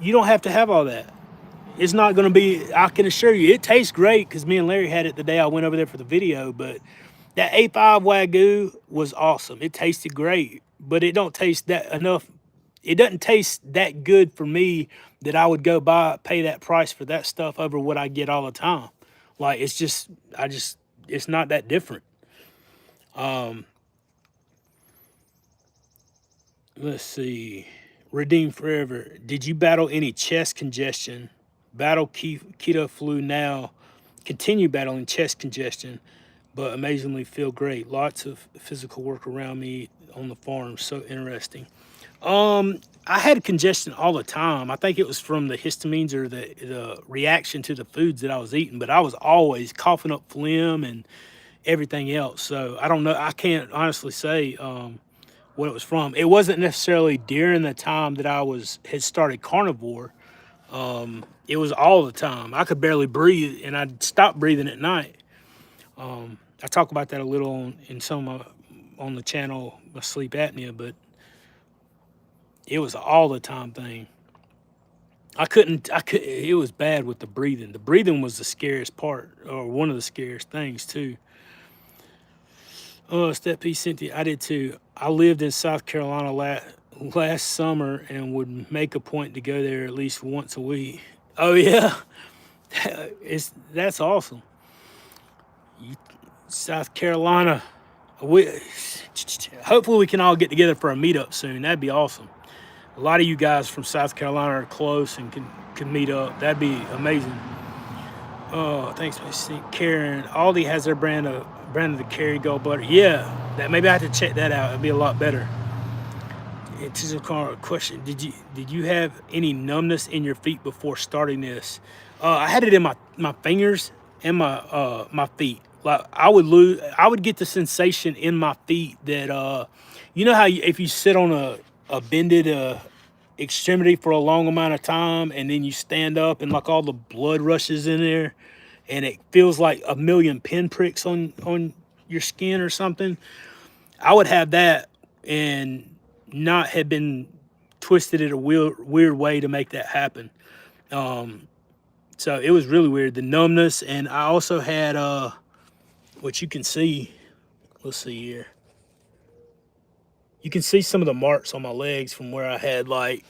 you don't have to have all that. It's not going to be, I can assure you, it tastes great because me and Larry had it the day I went over there for the video. But that A5 Wagyu was awesome. It tasted great, but it don't taste that enough. It doesn't taste that good for me that I would go pay that price for that stuff over what I get all the time. Like, it's just, it's not that different. Let's see. Redeem Forever. Did you battle any chest congestion? Battle keto flu now. Continue battling chest congestion, but amazingly feel great. Lots of physical work around me on the farm. So interesting. I had congestion all the time. I think it was from the histamines or the reaction to the foods that I was eating, but I was always coughing up phlegm and everything else. So I don't know. I can't honestly say what it was from. It wasn't necessarily during the time that had started Carnivore. It was all the time. I could barely breathe, and I'd stop breathing at night. I talk about that a little in some of on the channel, my sleep apnea, but it was all the time thing. It was bad with the breathing. The breathing was the scariest part, or one of the scariest things too. Oh, Step P, Cynthia, I did too. I lived in South Carolina last summer and would make a point to go there at least once a week. Oh yeah, that's awesome. South Carolina, hopefully we can all get together for a meetup soon. That'd be awesome. A lot of you guys from South Carolina are close and can meet up. That'd be amazing. Oh, thanks, Karen. Aldi has their brand of the Kerrygold butter. Yeah, maybe I have to check that out. It'd be a lot better. It's a question. Did you have any numbness in your feet before starting this? I had it in my fingers and my feet. Like I would get the sensation in my feet that you know how if you sit on a bended extremity for a long amount of time and then you stand up and like all the blood rushes in there and it feels like a million pinpricks on your skin or something. I would have that and not have been twisted in a weird way to make that happen. So it was really weird, the numbness. And I also had what you can see, let's see here. You can see some of the marks on my legs from where I had like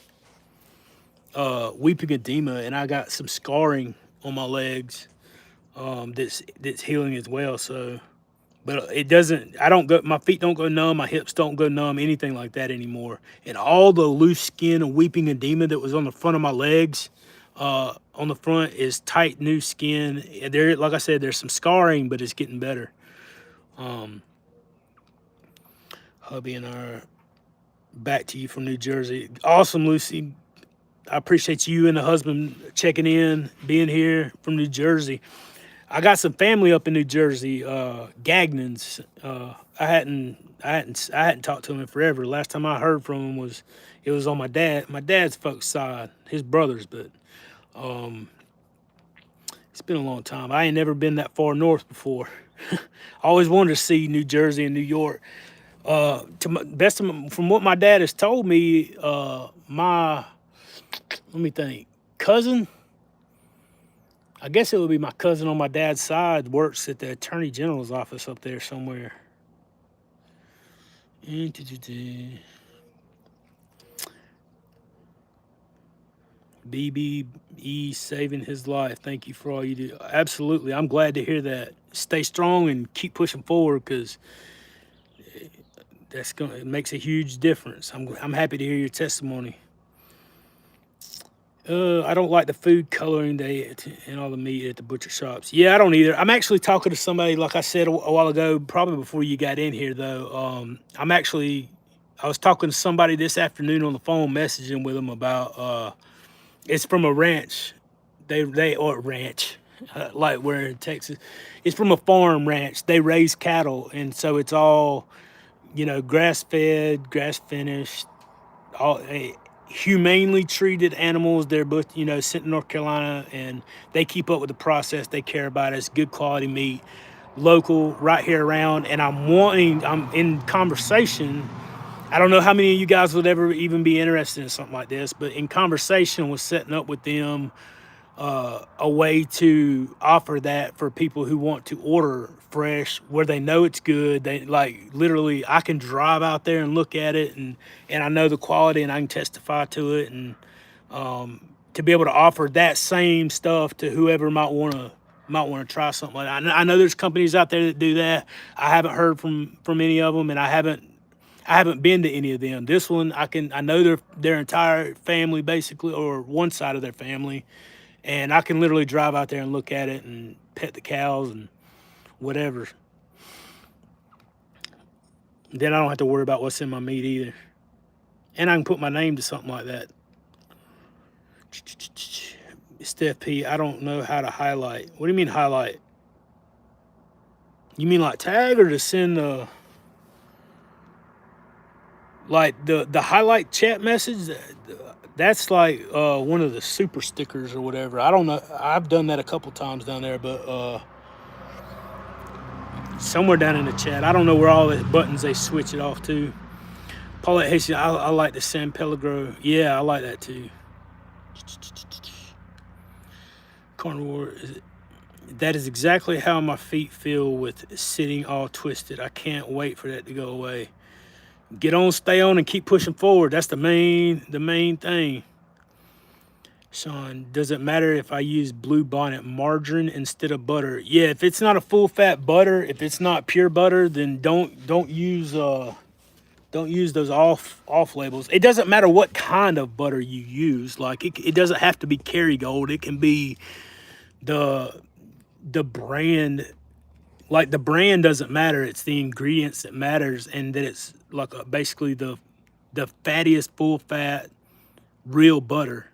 weeping edema, and I got some scarring on my legs that's healing as well. So, but it doesn't. My feet don't go numb. My hips don't go numb. Anything like that anymore. And all the loose skin and weeping edema that was on the front of my legs, on the front is tight new skin. There, like I said, there's some scarring, but it's getting better. Hubby and I are back to you from New Jersey. Awesome, Lucy. I appreciate you and the husband checking in, being here from New Jersey. I got some family up in New Jersey, Gagnons. I hadn't talked to him in forever. Last time I heard from him was on my dad's folks' side, his brothers. But it's been a long time. I ain't never been that far north before. I always wanted to see New Jersey and New York. From what my dad has told me, let me think, cousin, I guess it would be my cousin on my dad's side, works at the Attorney General's office up there somewhere. BBE saving his life. Thank you for all you do. Absolutely. I'm glad to hear that. Stay strong and keep pushing forward, because it makes a huge difference. I'm happy to hear your testimony. I don't like the food coloring and all the meat at the butcher shops. Yeah, I don't either. I'm actually talking to somebody, like I said a while ago, probably before you got in here though. I was talking to somebody this afternoon on the phone, messaging with them about, it's from a ranch. Ranch, like we're in Texas. It's from a farm ranch. They raise cattle, and so it's all, grass-fed, grass-finished, all humanely treated animals. They're both, sent to North Carolina, and they keep up with the process. They care about it. It's good quality meat. local right here around, and I'm in conversation. I don't know how many of you guys would ever even be interested in something like this, but in conversation with setting up with them a way to offer that for people who want to order fresh where they know it's good. They like literally I can drive out there and look at it, and I know the quality and I can testify to it, and to be able to offer that same stuff to whoever might want to try something like that. I know there's companies out there that do that. I haven't heard from any of them, and I haven't been to any of them. This one I know their entire family basically, or one side of their family, and I can literally drive out there and look at it and pet the cows and whatever. Then I don't have to worry about what's in my meat either, and I can put my name to something like that. Steph P, I don't know how to highlight. What do you mean highlight? You mean like tag or to send the highlight chat message? That's like one of the super stickers or whatever. I don't know. I've done that a couple times down there, but somewhere down in the chat. I don't know where all the buttons they switch it off to. Paulette Hastings, I like the San Pellegro. Yeah, I like that too. Carnivore. That is exactly how my feet feel with sitting all twisted. I can't wait for that to go away. Get on, stay on, and keep pushing forward. That's the main thing. Sean, does it matter if I use Blue Bonnet margarine instead of butter? Yeah, if it's not a full fat butter, if it's not pure butter, then don't use those off labels. It doesn't matter what kind of butter you use. Like it doesn't have to be Kerrygold. It can be the brand. Like the brand doesn't matter. It's the ingredients that matters, and that it's like basically the fattiest full fat real butter.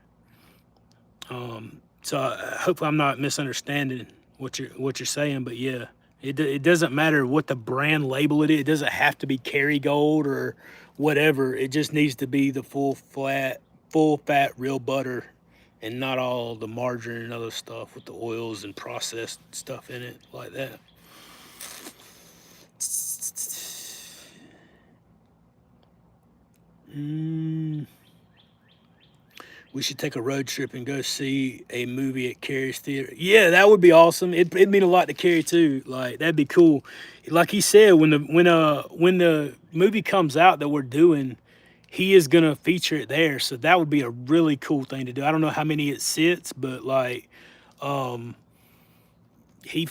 So hopefully I'm not misunderstanding what you're saying, but yeah, it doesn't matter what the brand label it is. It doesn't have to be Kerrygold or whatever. It just needs to be the full fat real butter, and not all the margarine and other stuff with the oils and processed stuff in it like that. We should take a road trip and go see a movie at Carrie's Theater. Yeah, that would be awesome. It'd mean a lot to Carrie too. Like that'd be cool. Like he said, when the movie comes out that we're doing, he is gonna feature it there. So that would be a really cool thing to do. I don't know how many it sits, but like he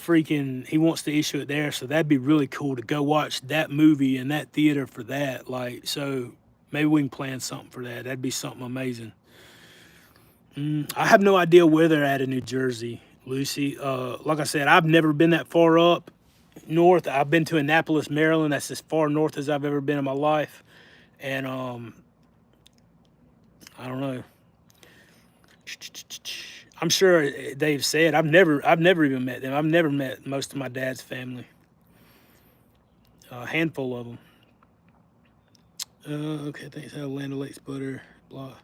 wants to issue it there. So that'd be really cool to go watch that movie in that theater for that. Like so maybe we can plan something for that. That'd be something amazing. I have no idea where they're at in New Jersey, Lucy. Like I said, I've never been that far up north. I've been to Annapolis, Maryland. That's as far north as I've ever been in my life. And I don't know. I'm sure they've said I've never even met them. I've never met most of my dad's family. A handful of them. Okay, thanks. Land O'Lakes butter. Blah.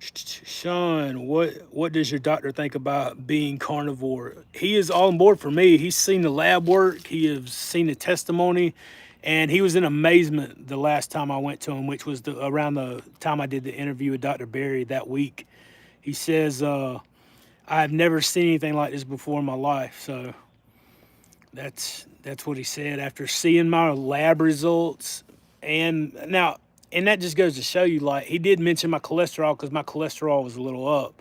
Sean, what does your doctor think about being carnivore? He is all on board for me. He's seen the lab work. He has seen the testimony, and he was in amazement the last time I went to him, which was around the time I did the interview with Dr. Barry that week. He says, I've never seen anything like this before in my life. So that's what he said after seeing my lab results. And now, and that just goes to show you, like, he did mention my cholesterol because my cholesterol was a little up,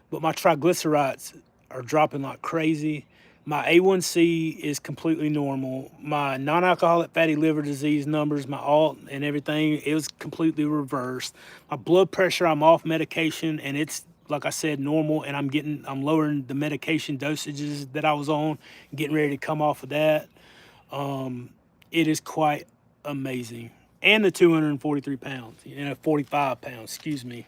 but my triglycerides are dropping like crazy. My A1C is completely normal. My non-alcoholic fatty liver disease numbers, my alt and everything, it was completely reversed. My blood pressure, I'm off medication, and it's, like I said, normal, and I'm lowering the medication dosages that I was on, getting ready to come off of that. It is quite amazing. And the 243 pounds, 45 pounds, excuse me.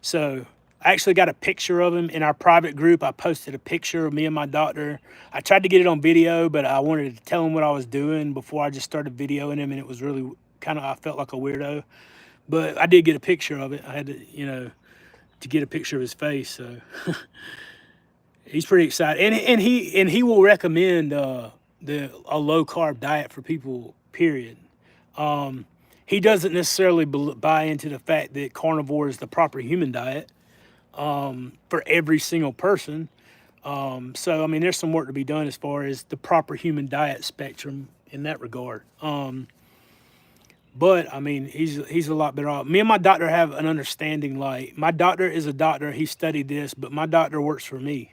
So I actually got a picture of him in our private group. I posted a picture of me and my doctor. I tried to get it on video, but I wanted to tell him what I was doing before I just started videoing him, and it was really I felt like a weirdo. But I did get a picture of it. I had to, to get a picture of his face. So He's pretty excited, and he will recommend the a low carb diet for people. Period. He doesn't necessarily buy into the fact that carnivore is the proper human diet for every single person. So I mean, there's some work to be done as far as the proper human diet spectrum in that regard. But I mean, he's a lot better off. Me and my doctor have an understanding. Like my doctor is a doctor; he studied this, but my doctor works for me.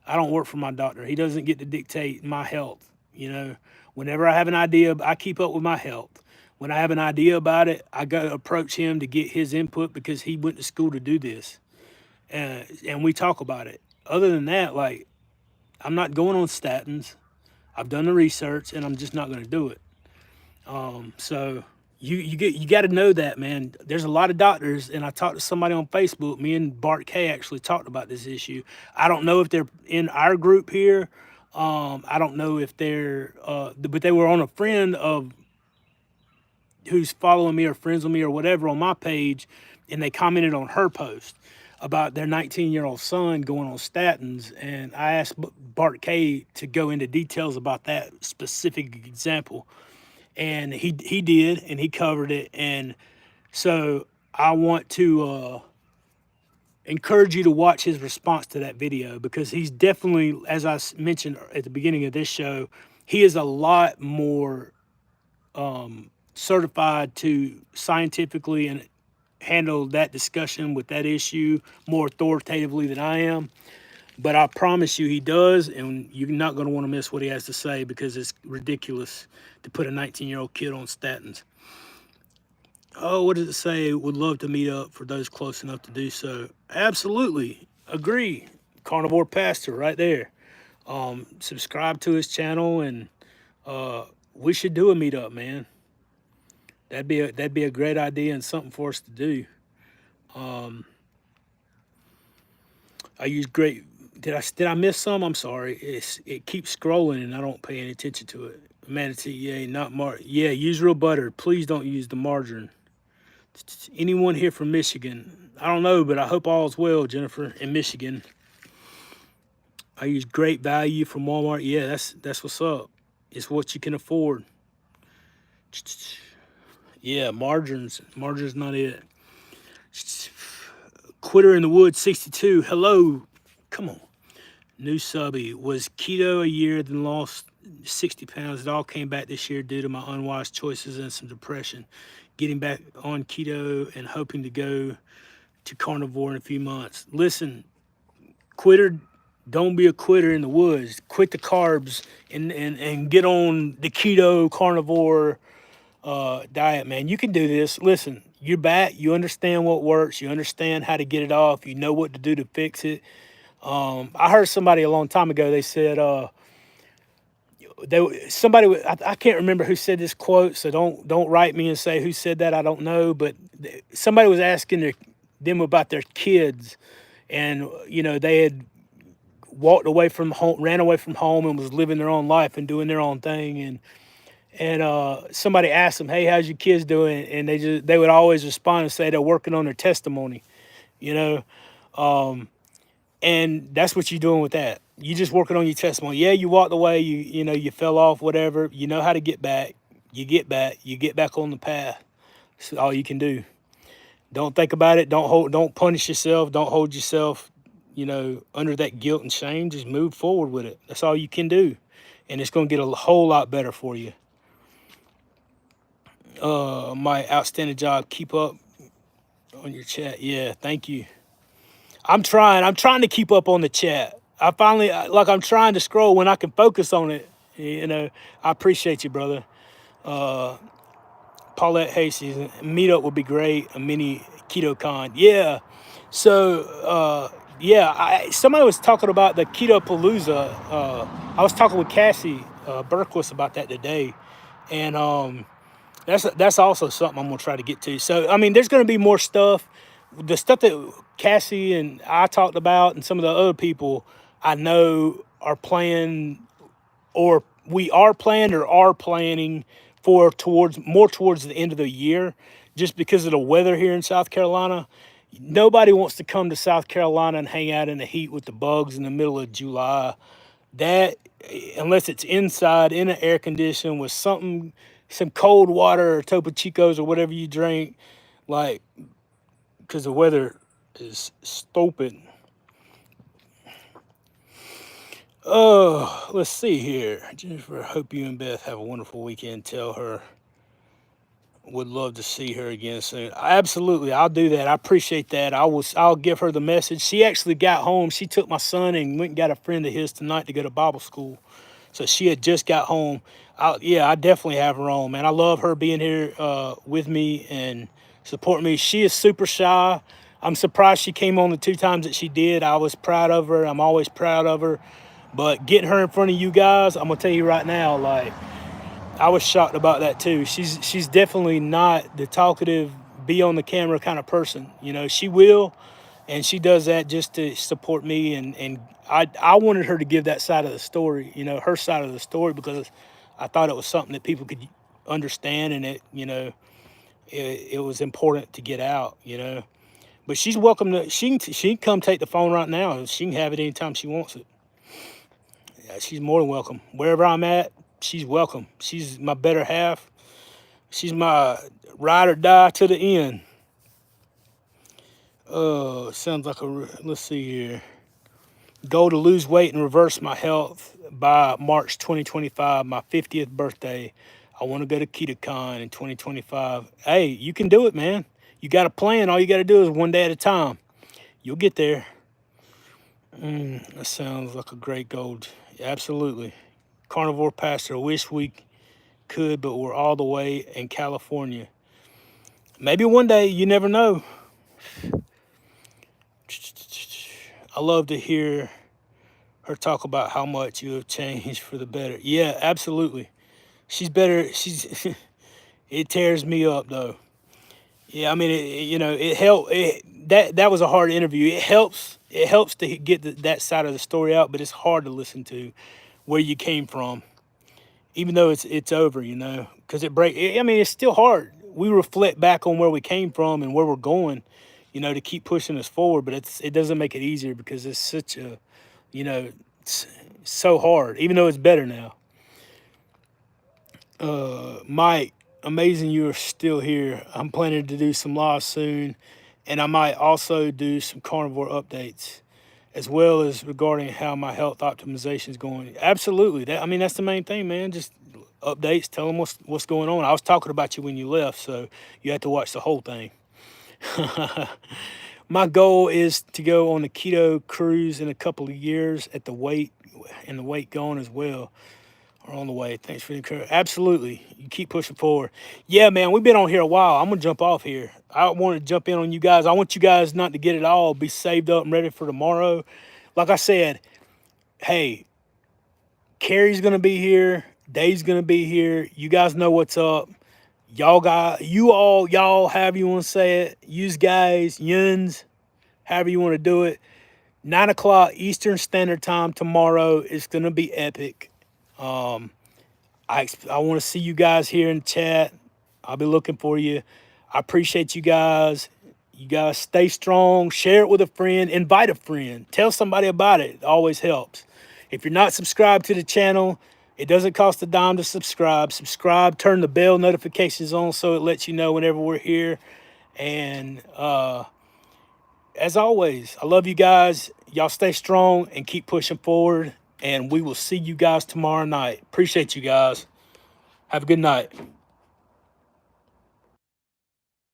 I don't work for my doctor. He doesn't get to dictate my health. You know, whenever I have an idea, I keep up with my health. When I have an idea about it, I go approach him to get his input because he went to school to do this, and we talk about it. Other than that, like I'm not going on statins. I've done the research, and I'm just not going to do it. So you got to know that, man. There's a lot of doctors, and I talked to somebody on Facebook. Me and Bart K actually talked about this issue. I don't know if they're in our group here. I don't know if they're, but they were on a friend of who's following me or friends with me or whatever on my page, and they commented on her post about their 19-year-old son going on statins, and I asked Bart K to go into details about that specific example, and he did, and he covered it. And so I want to encourage you to watch his response to that video, because he's definitely, as I mentioned at the beginning of this show, he is a lot more certified to scientifically and handle that discussion with that issue more authoritatively than I am. But I promise you he does, and you're not going to want to miss what he has to say, because it's ridiculous to put a 19-year-old kid on statins. Oh, what does it say? Would love to meet up for those close enough to do so. Absolutely. Agree. Carnivore Pastor right there. Subscribe to his channel, and we should do a meetup, man. That'd be a great idea and something for us to do. I use great. Did I miss some? I'm sorry. It keeps scrolling and I don't pay any attention to it. Manatee, yeah, not yeah. Use real butter. Please don't use the margarine. Anyone here from Michigan? I don't know, but I hope all's well, Jennifer, in Michigan. I use Great Value from Walmart. Yeah, that's what's up. It's what you can afford. Yeah, margarine's not it. Quitter in the Woods 62. Hello. Come on. New subby. Was keto a year, then lost 60 pounds. It all came back this year due to my unwise choices and some depression. Getting back on keto and hoping to go to carnivore in a few months. Listen, quitter, don't be a quitter in the woods. Quit the carbs and get on the keto carnivore diet, man. You can do this. Listen, you're back. You understand what works. You understand how to get it off. You know what to do to fix it. I heard somebody a long time ago. They said I can't remember who said this quote, so don't write me and say who said that. I don't know, but somebody was asking them about their kids, and you know they had walked away from home, ran away from home, and was living their own life and doing their own thing, and somebody asked them, "Hey, how's your kids doing?" And they would always respond and say they're working on their testimony, you know. And that's what you're doing with that. You just working on your testimony. Yeah, you walked away, you know, you fell off, whatever. You know how to get back. You get back on the path. That's all you can do. Don't think about it. Don't punish yourself. Don't hold yourself, you know, under that guilt and shame. Just move forward with it. That's all you can do. And it's going to get a whole lot better for you. My outstanding job. Keep up on your chat. Yeah, thank you. I'm trying to keep up on the chat. I'm trying to scroll when I can focus on it. You know, I appreciate you, brother. Paulette Hastings, meetup would be great. A mini keto con. Yeah. So, somebody was talking about the Keto Palooza. I was talking with Cassie Berquist about that today. And that's also something I'm going to try to get to. So, I mean, there's going to be more stuff. The stuff that Cassie and I talked about and some of the other people I know are playing, or we are planned or are planning for towards the end of the year, just because of the weather here in South Carolina. Nobody wants to come to South Carolina and hang out in the heat with the bugs in the middle of July. That, unless it's inside in an air condition with something, some cold water or Topo Chicos or whatever you drink, like, because the weather is stupid. Oh, let's see here. Jennifer, hope you and Beth have a wonderful weekend. Tell her would love to see her again soon. Absolutely, I'll do that. I appreciate that. I'll give her the message. She actually got home. She took my son and went and got a friend of his tonight to go to Bible school. So she had just got home. Yeah, I definitely have her on, man. I love her being here with me and supporting me. She is super shy. I'm surprised she came on the 2 times that she did. I was proud of her. I'm always proud of her. But getting her in front of you guys, I'm gonna tell you right now, like, I was shocked about that too. She's definitely not the talkative, be on the camera kind of person. You know, she will, and she does that just to support me. And I wanted her to give that side of the story, you know, her side of the story, because I thought it was something that people could understand, and it was important to get out, you know. But she's welcome to. She can come take the phone right now, and she can have it anytime she wants it. Yeah, she's more than welcome. Wherever I'm at, she's welcome. She's my better half. She's my ride or die to the end. Oh, sounds like let's see here. Goal to lose weight and reverse my health by March 2025, my 50th birthday. I want to go to KetoCon in 2025. Hey, you can do it, man. You got a plan. All you got to do is one day at a time. You'll get there. That sounds like a great goal. Absolutely. Carnivore pastor. Wish we could, but we're all the way in California. Maybe one day, you never know. I love to hear her talk about how much you have changed for the better. Yeah, absolutely. She's better. It tears me up though. Yeah, I mean, it helped. That was a hard interview. It helps. It helps to get that side of the story out, but it's hard to listen to where you came from, even though it's over. You know, because I mean, it's still hard. We reflect back on where we came from and where we're going, you know, to keep pushing us forward. But it doesn't make it easier because it's such a, it's so hard. Even though it's better now. Mike, amazing you are still here. I'm planning to do some live soon, and I might also do some carnivore updates, as well as regarding how my health optimization is going. Absolutely, that's the main thing, man. Just updates, tell them what's going on. I was talking about you when you left, so you have to watch the whole thing. My goal is to go on the keto cruise in a couple of years at the weight gone as well. Are on the way. Thanks for the encouragement. Absolutely. You keep pushing forward. Yeah, man, we've been on here a while. I'm going to jump off here. I want to jump in on you guys. I want you guys not to get it all, be saved up and ready for tomorrow. Like I said, hey, Carrie's going to be here. Dave's going to be here. You guys know what's up. Y'all, however you want to say it. Yous guys, yuns, however you want to do it. 9 o'clock Eastern Standard Time tomorrow. It's going to be epic. I want to see you guys here in chat. I'll be looking for you. I appreciate you guys. You guys stay strong. Share it with a friend. Invite a friend. Tell somebody about it. It always helps. If you're not subscribed to the channel, it doesn't cost a dime to subscribe. Subscribe. Turn the bell notifications on so it lets you know whenever we're here. And as always, I love you guys. Y'all stay strong and keep pushing forward. And we will see you guys tomorrow night. Appreciate you guys. Have a good night.